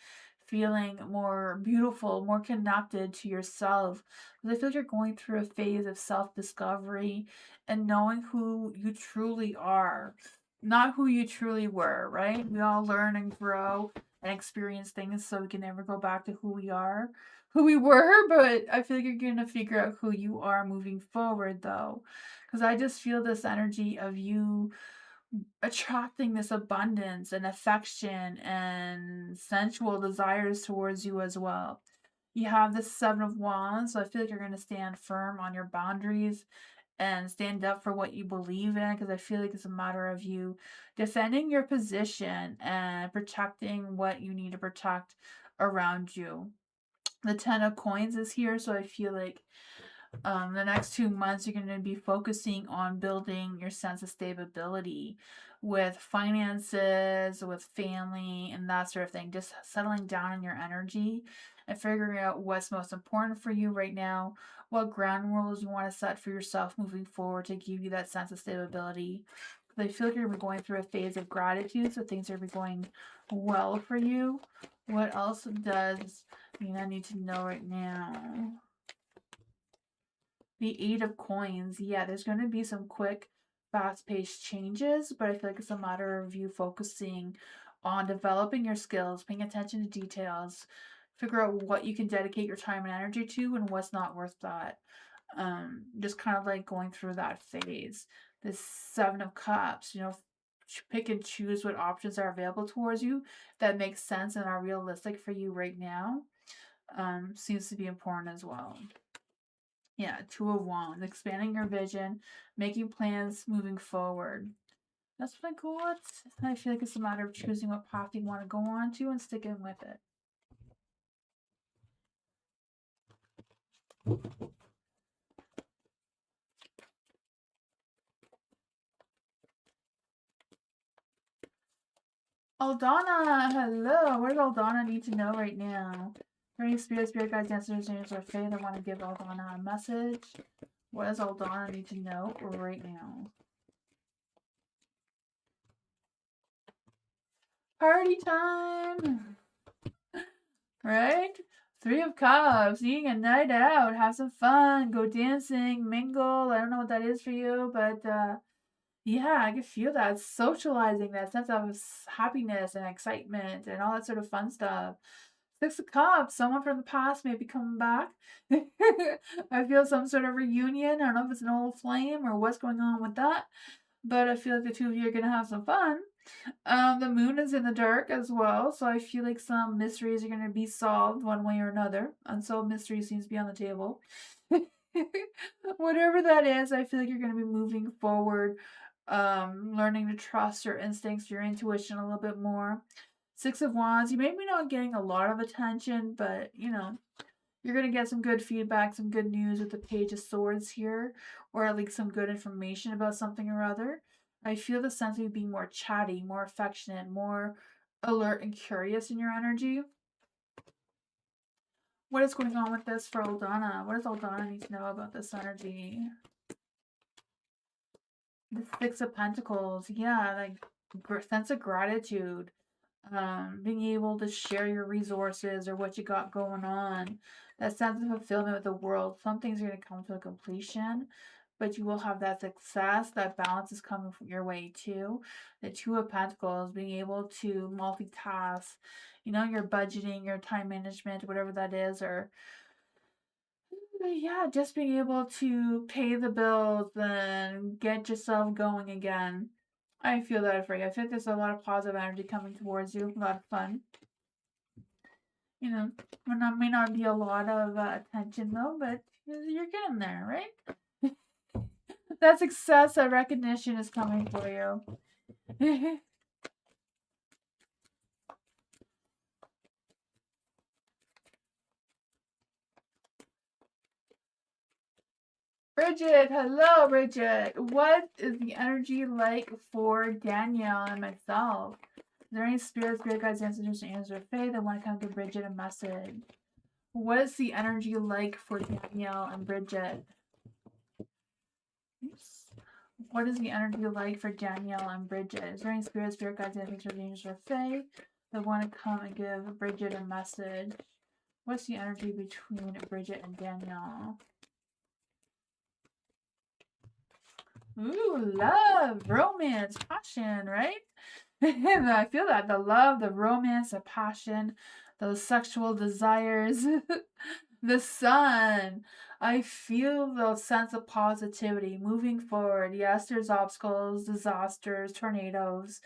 [SPEAKER 2] feeling more beautiful, more connected to yourself. Because I feel like you're going through a phase of self-discovery and knowing who you truly are, not who you truly were, right? We all learn and grow and experience things so we can never go back to who we are, who we were, but I feel like you're going to figure out who you are moving forward though. Because I just feel this energy of you attracting this abundance and affection and sensual desires towards you as well. You have the Seven of Wands, so I feel like you're going to stand firm on your boundaries and stand up for what you believe in, because I feel like it's a matter of you defending your position and protecting what you need to protect around you. The Ten of Coins is here, so I feel like the next 2 months you're going to be focusing on building your sense of stability with finances, with family, and that sort of thing. Just settling down in your energy and figuring out what's most important for you right now, what ground rules you want to set for yourself moving forward to give you that sense of stability. I feel like you're going to be going through a phase of gratitude, so things are going to be going well for you. What else does Nina need to know right now? The Eight of Coins. Yeah, there's going to be some quick, fast-paced changes, but I feel like it's a matter of you focusing on developing your skills, paying attention to details, figure out what you can dedicate your time and energy to and what's not worth that. Just kind of like going through that phase. This Seven of Cups, pick and choose what options are available towards you that make sense and are realistic for you right now. Seems to be important as well. Yeah, Two of Wands, expanding your vision, making plans moving forward. That's what I got. I feel like it's a matter of choosing what path you want to go on to and sticking with it. Aldana, hello. What does Aldana need to know right now? Any spirit guides, ancestors, angels, or faith that want to give Aldana a message? What does Aldana need to know right now? Party time! Right? Three of Cups, eating a night out, have some fun, go dancing, mingle. I don't know what that is for you, but Yeah, I can feel that socializing, that sense of happiness and excitement and all that sort of fun stuff. Six of Cups, someone from the past may be coming back. I feel some sort of reunion. I don't know if it's an old flame or what's going on with that, but I feel like the two of you are gonna have some fun. The moon is in the dark as well, so I feel like some mysteries are going to be solved one way or another. Unsolved mystery seems to be on the table. Whatever that is, I feel like you're going to be moving forward, learning to trust your instincts, your intuition a little bit more. Six of Wands, you may be not getting a lot of attention, but you know, you're going to get some good feedback, some good news with the Page of Swords here, or at least some good information about something or other. I feel the sense of you being more chatty, more affectionate, more alert and curious in your energy. What is going on with this for Aldana? What does Aldana need to know about this energy? The Six of Pentacles. Yeah, like sense of gratitude. Being able to share your resources or what you got going on. That sense of fulfillment with the world. Some things are going to come to a completion, but you will have that success. That balance is coming from your way too. The Two of Pentacles, being able to multitask, you know, your budgeting, your time management, whatever that is, or yeah, just being able to pay the bills and get yourself going again. I feel that for you. I feel like there's a lot of positive energy coming towards you. A lot of fun. You know, may not be a lot of attention though, but you're getting there, right? That success, that recognition is coming for you. Bridget, hello, Bridget. What is the energy like for Danielle and myself? Is there any spirits, spirit guides, ancestors, and angels, or faith that want to come give Bridget a message? What is the energy like for Danielle and Bridget? Oops. What is the energy like for Danielle and Bridget? Is there any spirits, spirit guides, ancestors, angels, or faith that want to come and give Bridget a message? What's the energy between Bridget and Danielle? Ooh, love, romance, passion, right? I feel that the love, the romance, the passion, those sexual desires, the sun. I feel the sense of positivity moving forward. Yes, there's obstacles, disasters, tornadoes,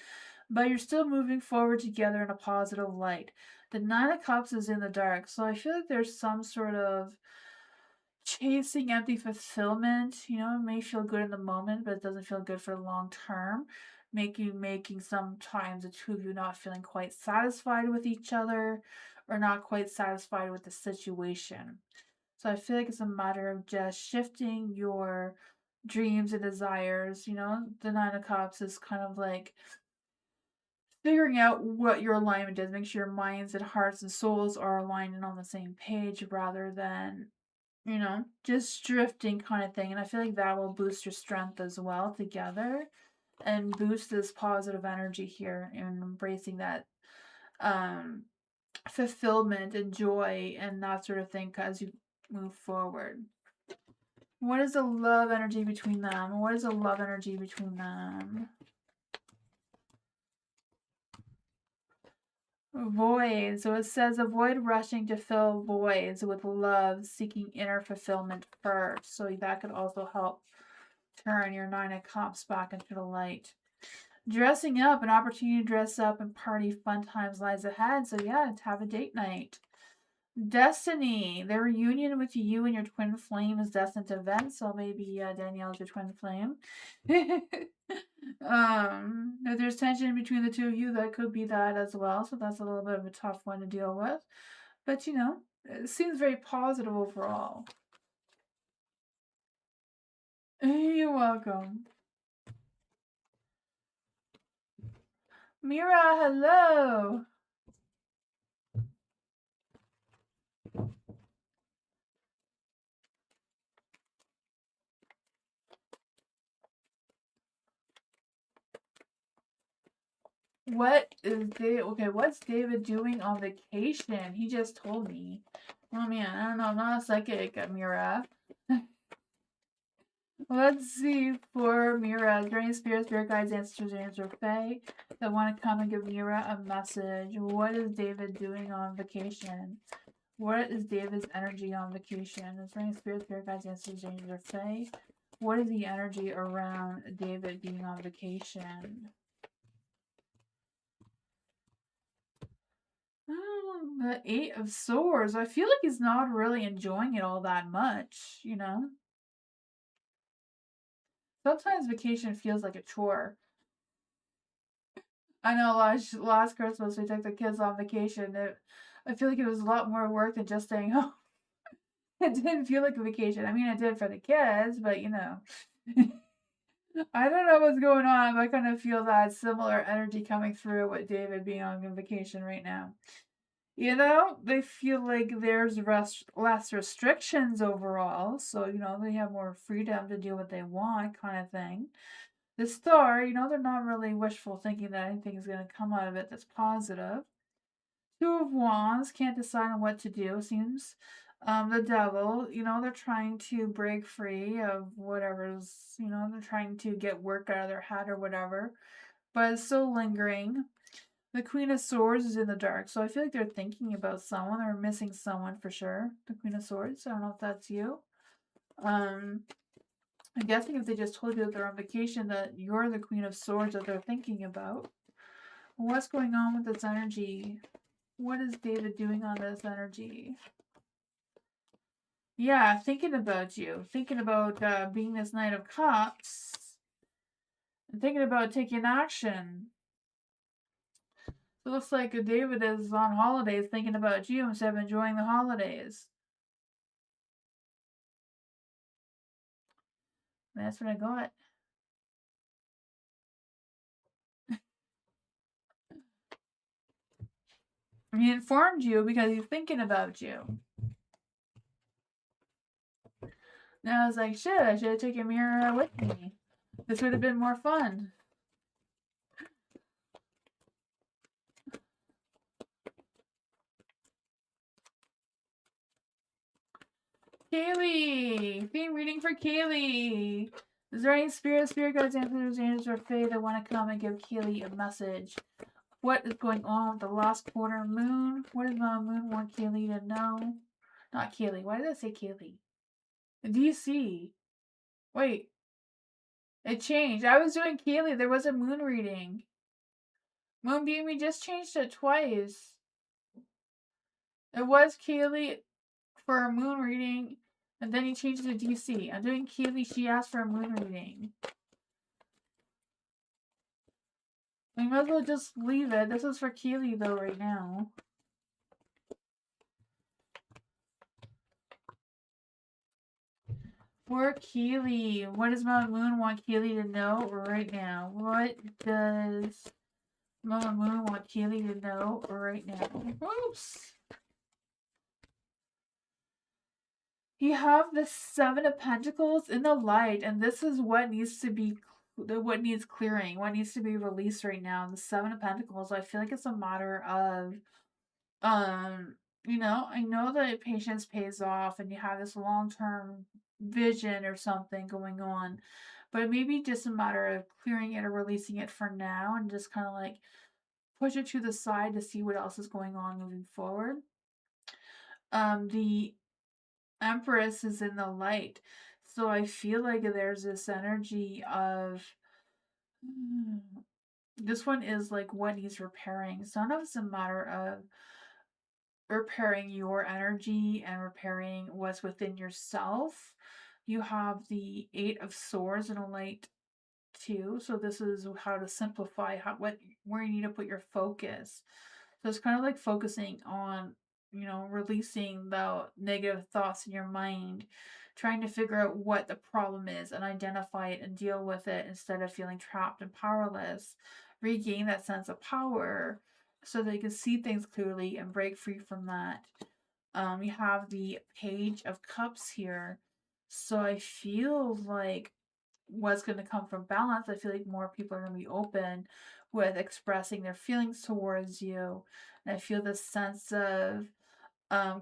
[SPEAKER 2] but you're still moving forward together in a positive light. The Nine of Cups is in the dark, so I feel like there's some sort of chasing empty fulfillment. You know, it may feel good in the moment, but it doesn't feel good for the long term. Making sometimes the two of you not feeling quite satisfied with each other or not quite satisfied with the situation. So I feel like it's a matter of just shifting your dreams and desires. You know, the Nine of Cups is kind of like figuring out what your alignment is. Make sure your minds and hearts and souls are aligned and on the same page rather than, you know, just drifting kind of thing. And I feel like that will boost your strength as well together and boost this positive energy here and embracing that fulfillment and joy and that sort of thing as you move forward. What is the love energy between them? What is the love energy between them? Void. So it says avoid rushing to fill voids with love, seeking inner fulfillment first. So that could also help turn your Nine of Cups back into the light. Dressing up, an opportunity to dress up and party, fun times lies ahead. So yeah, to have a date night. Destiny, the reunion with you and your twin flame is destined to event. So maybe Danielle's your twin flame. If there's tension between the two of you, that could be that as well. So that's a little bit of a tough one to deal with. But you know, it seems very positive overall. You're welcome. Mira, hello. What is David? Okay, what's David doing on vacation? He just told me. Oh man, I don't know. I'm not a psychic, Mira. Let's see for Mira. Is there any spirit guides, ancestors, or fae that want to come and give Mira a message? What is David doing on vacation? What is David's energy on vacation? Is there any spirit guides, ancestors, or fae? What is the energy around David being on vacation? The Eight of Swords. I feel like he's not really enjoying it all that much, you know? Sometimes vacation feels like a chore. I know last Christmas we took the kids on vacation. I feel like it was a lot more work than just staying home. It didn't feel like a vacation. I mean, it did for the kids, but you know. I don't know what's going on, but I kind of feel that similar energy coming through with David being on vacation right now. You know, they feel like there's less restrictions overall, so you know they have more freedom to do what they want, kind of thing. The star, you know, they're not really wishful thinking that anything is going to come out of it that's positive. Two of Wands can't decide on what to do. Seems the Devil, you know, they're trying to break free of whatever's, you know, they're trying to get work out of their head or whatever, but it's still lingering. The Queen of Swords is in the dark, so I feel like they're thinking about someone or missing someone for sure. The Queen of Swords, I don't know if that's you. I'm guessing if they just told you that they're on vacation, that you're the Queen of Swords that they're thinking about. What's going on with this energy? What is David doing on this energy? Yeah, thinking about you. Thinking about being this Knight of Cups. And thinking about taking action. It looks like David is on holidays thinking about you instead of enjoying the holidays. That's what I got. He informed you because he's thinking about you. And I was like, shit, I should have taken Mira with me. This would have been more fun. Kaylee! Theme reading for Kaylee! Is there any spirit guides, ancestors, angels, or fae that want to come and give Kaylee a message? What is going on with the last quarter moon? What does the moon want Kaylee to know? Not Kaylee. Why did I say Kaylee? DC. Wait. It changed. I was doing Kaylee. There was a moon reading. Moonbeam, we just changed it twice. It was Kaylee for a moon reading, and then he changed it to DC. I'm doing Kaylee. She asked for a moon reading. We might as well just leave it. This is for Kaylee, though, right now. For Keely, what does Mama Moon want Keely to know right now? What does Mama Moon want Keely to know right now? Oops. You have the Seven of Pentacles in the light, and this is what needs to be, what needs clearing, what needs to be released right now. The Seven of Pentacles, I feel like it's a matter of, you know, I know that patience pays off and you have this long-term vision or something going on, but it may be just a matter of clearing it or releasing it for now and just kind of like push it to the side to see what else is going on moving forward. The Empress is in the light, so I feel like there's this energy of this one is like what needs repairing. So I don't know if it's a matter of repairing your energy and repairing what's within yourself. You have the Eight of Swords in a light too. So this is how to simplify where you need to put your focus. So it's kind of like focusing on, you know, releasing the negative thoughts in your mind, trying to figure out what the problem is and identify it and deal with it instead of feeling trapped and powerless. Regain that sense of power so that you can see things clearly and break free from that. You have the Page of Cups here. So I feel like what's going to come from balance, I feel like more people are going to be open with expressing their feelings towards you. And I feel this sense of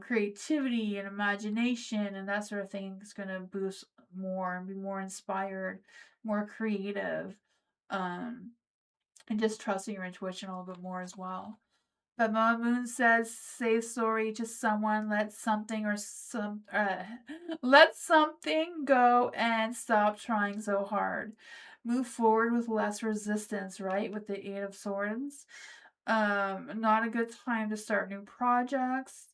[SPEAKER 2] creativity and imagination and that sort of thing is going to boost more and be more inspired, more creative, and just trusting your intuition a little bit more as well. But Mama Moon says, say sorry to someone, let something let something go and stop trying so hard. Move forward with less resistance, right? With the Eight of Swords. Not a good time to start new projects.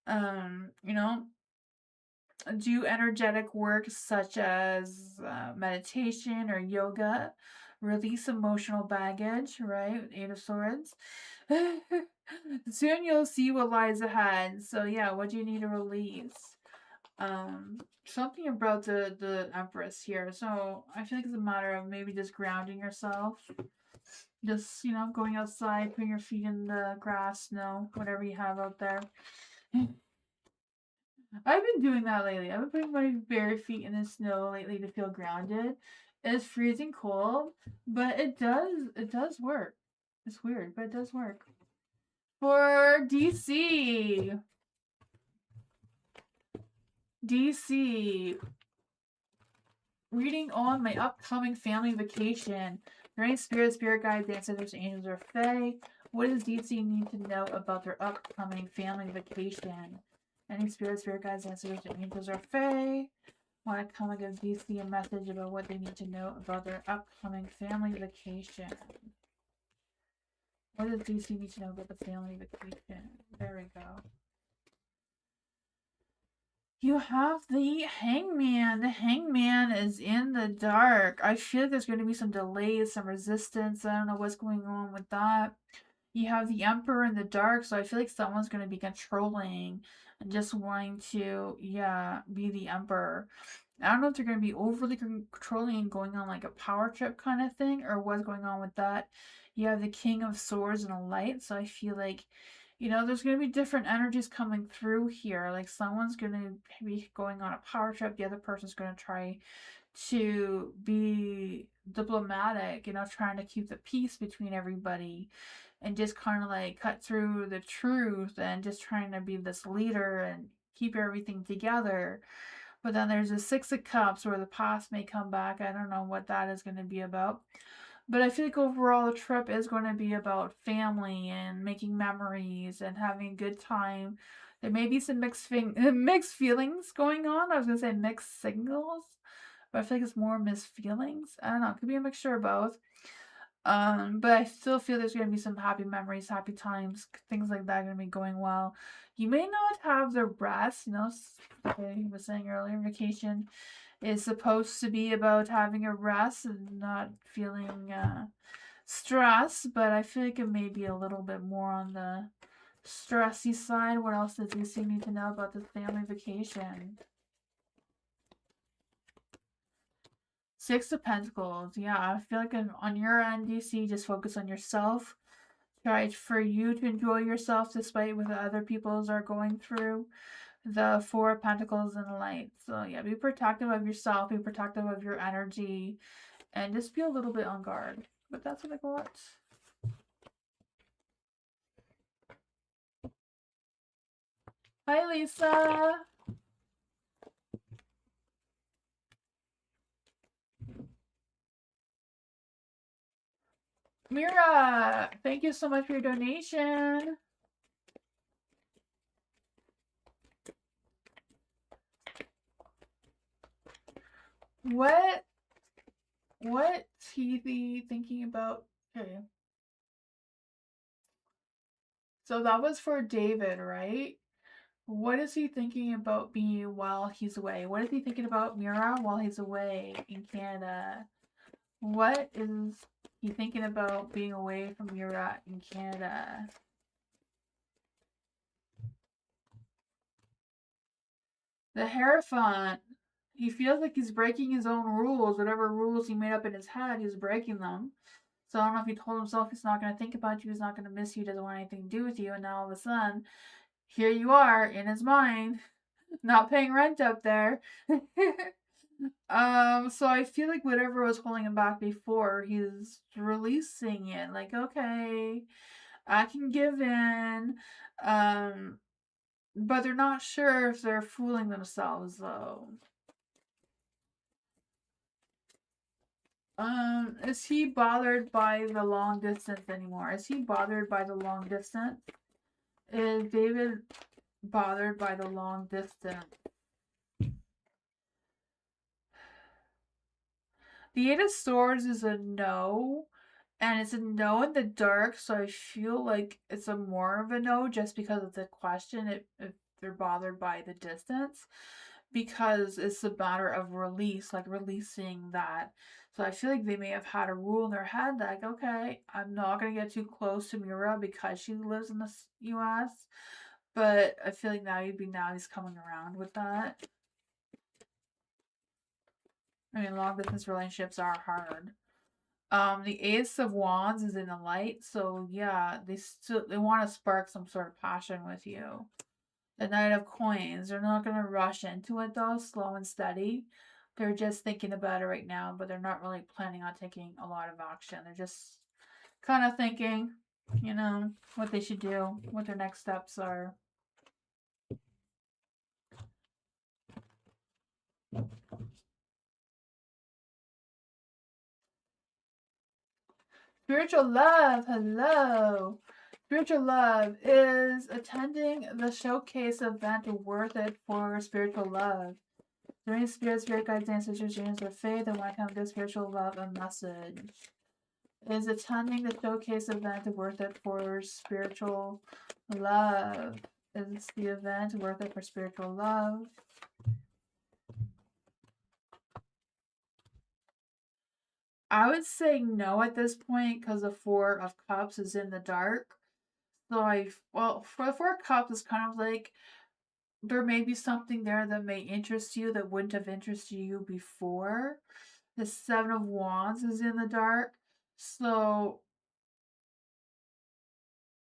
[SPEAKER 2] You know, do energetic work such as meditation or yoga. Release emotional baggage, right? Eight of Swords. Soon you'll see what lies ahead. So yeah, what do you need to release? Something about the Empress here. So I feel like it's a matter of maybe just grounding yourself. Just, going outside, putting your feet in the grass, snow, whatever you have out there. I've been doing that lately. I've been putting my bare feet in the snow lately to feel grounded. It's freezing cold, but it does work. It's weird, but it does work. For DC. DC. Reading on my upcoming family vacation. During spirit guides, ancestors, angels, or fae. What does DC need to know about their upcoming family vacation? Any spirit guides, ancestors, angels, or fae want to come and give DC a message about what they need to know about their upcoming family vacation. What does DC need to know about the family vacation? There we go. You have the Hangman. The Hangman is in the dark. I feel like there's going to be some delays, some resistance. I don't know what's going on with that. You have the Emperor in the dark, so I feel like someone's going to be controlling and just wanting to, be the Emperor. I don't know if they're going to be overly controlling and going on like a power trip kind of thing, or what's going on with that. You have the King of Swords and a light, so I feel like, there's going to be different energies coming through here. Like someone's going to be going on a power trip, the other person's going to try to be diplomatic, trying to keep the peace between everybody and just kind of like cut through the truth and just trying to be this leader and keep everything together. But then there's a Six of Cups where the past may come back. I don't know what that is going to be about. But I feel like overall the trip is going to be about family and making memories and having a good time. There may be some mixed feelings going on. I was going to say mixed signals, but I feel like it's more mixed feelings. I don't know. It could be a mixture of both. But I still feel there's going to be some happy memories, happy times, things like that are going to be going well. You may not have the rest, like I was saying earlier, vacation is supposed to be about having a rest and not feeling stress, but I feel like it may be a little bit more on the stressy side. What else does DC need to know about this family vacation? Six of Pentacles. Yeah, I feel like on your end, DC, just focus on yourself. Try for you to enjoy yourself despite what the other peoples are going through. The Four of Pentacles and the Light. So yeah, be protective of yourself. Be protective of your energy. And just be a little bit on guard. But that's what I got. Hi, Lisa. Mira, thank you so much for your donation. What's he thinking about? Okay. So that was for David, right? What is he thinking about being while he's away? What is he thinking about Mira while he's away in Canada? What is he thinking about being away from Mira in Canada? The Hierophant. He feels like he's breaking his own rules. Whatever rules he made up in his head, he's breaking them. So I don't know if he told himself he's not going to think about you, he's not going to miss you, doesn't want anything to do with you, and now all of a sudden, here you are in his mind, not paying rent up there. So I feel like whatever was holding him back before, he's releasing it. Like, okay, I can give in. But they're not sure if they're fooling themselves though. Is he bothered by the long distance anymore? Is he bothered by the long distance? Is David bothered by the long distance? The Eight of Swords is a no, and it's a no in the dark, so I feel like it's a more of a no just because of the question if they're bothered by the distance, because it's a matter of release, like releasing that. So I feel like they may have had a rule in their head like, okay, I'm not going to get too close to Mira because she lives in the US, but I feel like now he's coming around with that. I mean, long distance relationships are hard. The Ace of Wands is in the light, so yeah, they want to spark some sort of passion with you. The Knight of Coins, they're not going to rush into it though, slow and steady. They're just thinking about it right now, but they're not really planning on taking a lot of action. They're just kind of thinking, you know, what they should do, what their next steps are. Spiritual love, hello. Spiritual love is attending the showcase event Worth It for spiritual love. During spirit guides, ancestors, dreams, or faith, and want to come to spiritual love a message. Is attending the showcase event Worth It for spiritual love? Is the event worth it for spiritual love? I would say no at this point because the Four of Cups is in the dark. So for the Four of Cups, it's kind of like there may be something there that may interest you that wouldn't have interested you before. The Seven of Wands is in the dark. So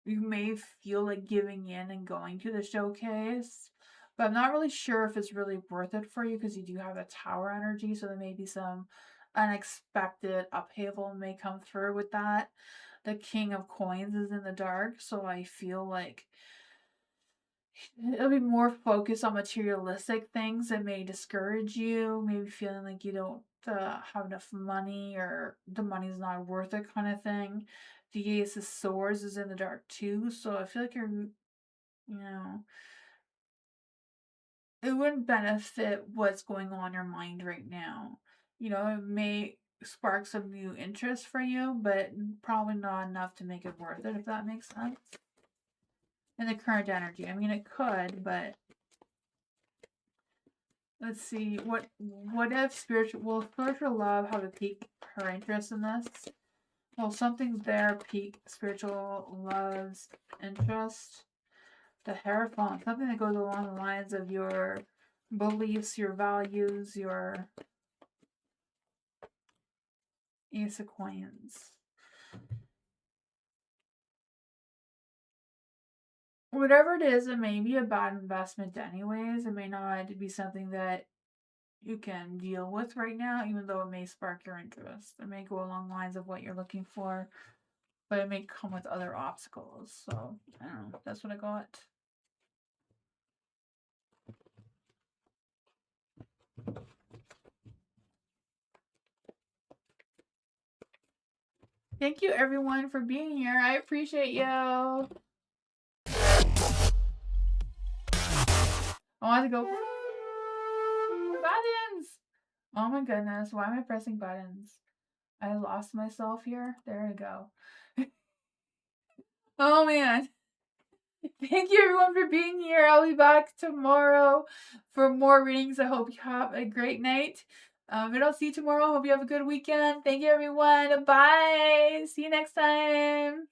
[SPEAKER 2] you may feel like giving in and going to the showcase. But I'm not really sure if it's really worth it for you because you do have a Tower energy. So there may be some unexpected upheaval may come through with that. The King of Coins is in the dark. So I feel like it'll be more focused on materialistic things that may discourage you, maybe feeling like you don't have enough money or the money's not worth it kind of thing. The Ace of Swords is in the dark too, so I feel like it wouldn't benefit what's going on in your mind right now. It may spark some new interest for you, but probably not enough to make it worth it, if that makes sense. In the current energy. I mean, it could, but let's see. What if spiritual love have to pique her interest in this? Well, something there pique spiritual love's interest. The Hierophant, something that goes along the lines of your beliefs, your values, your Ace of Coins. Whatever it is, it may be a bad investment anyways. It may not be something that you can deal with right now, even though it may spark your interest. It may go along lines of what you're looking for, but it may come with other obstacles. So, I don't know. That's what I got. Thank you, everyone, for being here. I appreciate you. I want to go. Buttons! Oh my goodness. Why am I pressing buttons? I lost myself here. There we go. Oh man. Thank you everyone for being here. I'll be back tomorrow for more readings. I hope you have a great night. If I don't see you tomorrow, I hope you have a good weekend. Thank you everyone. Bye. See you next time.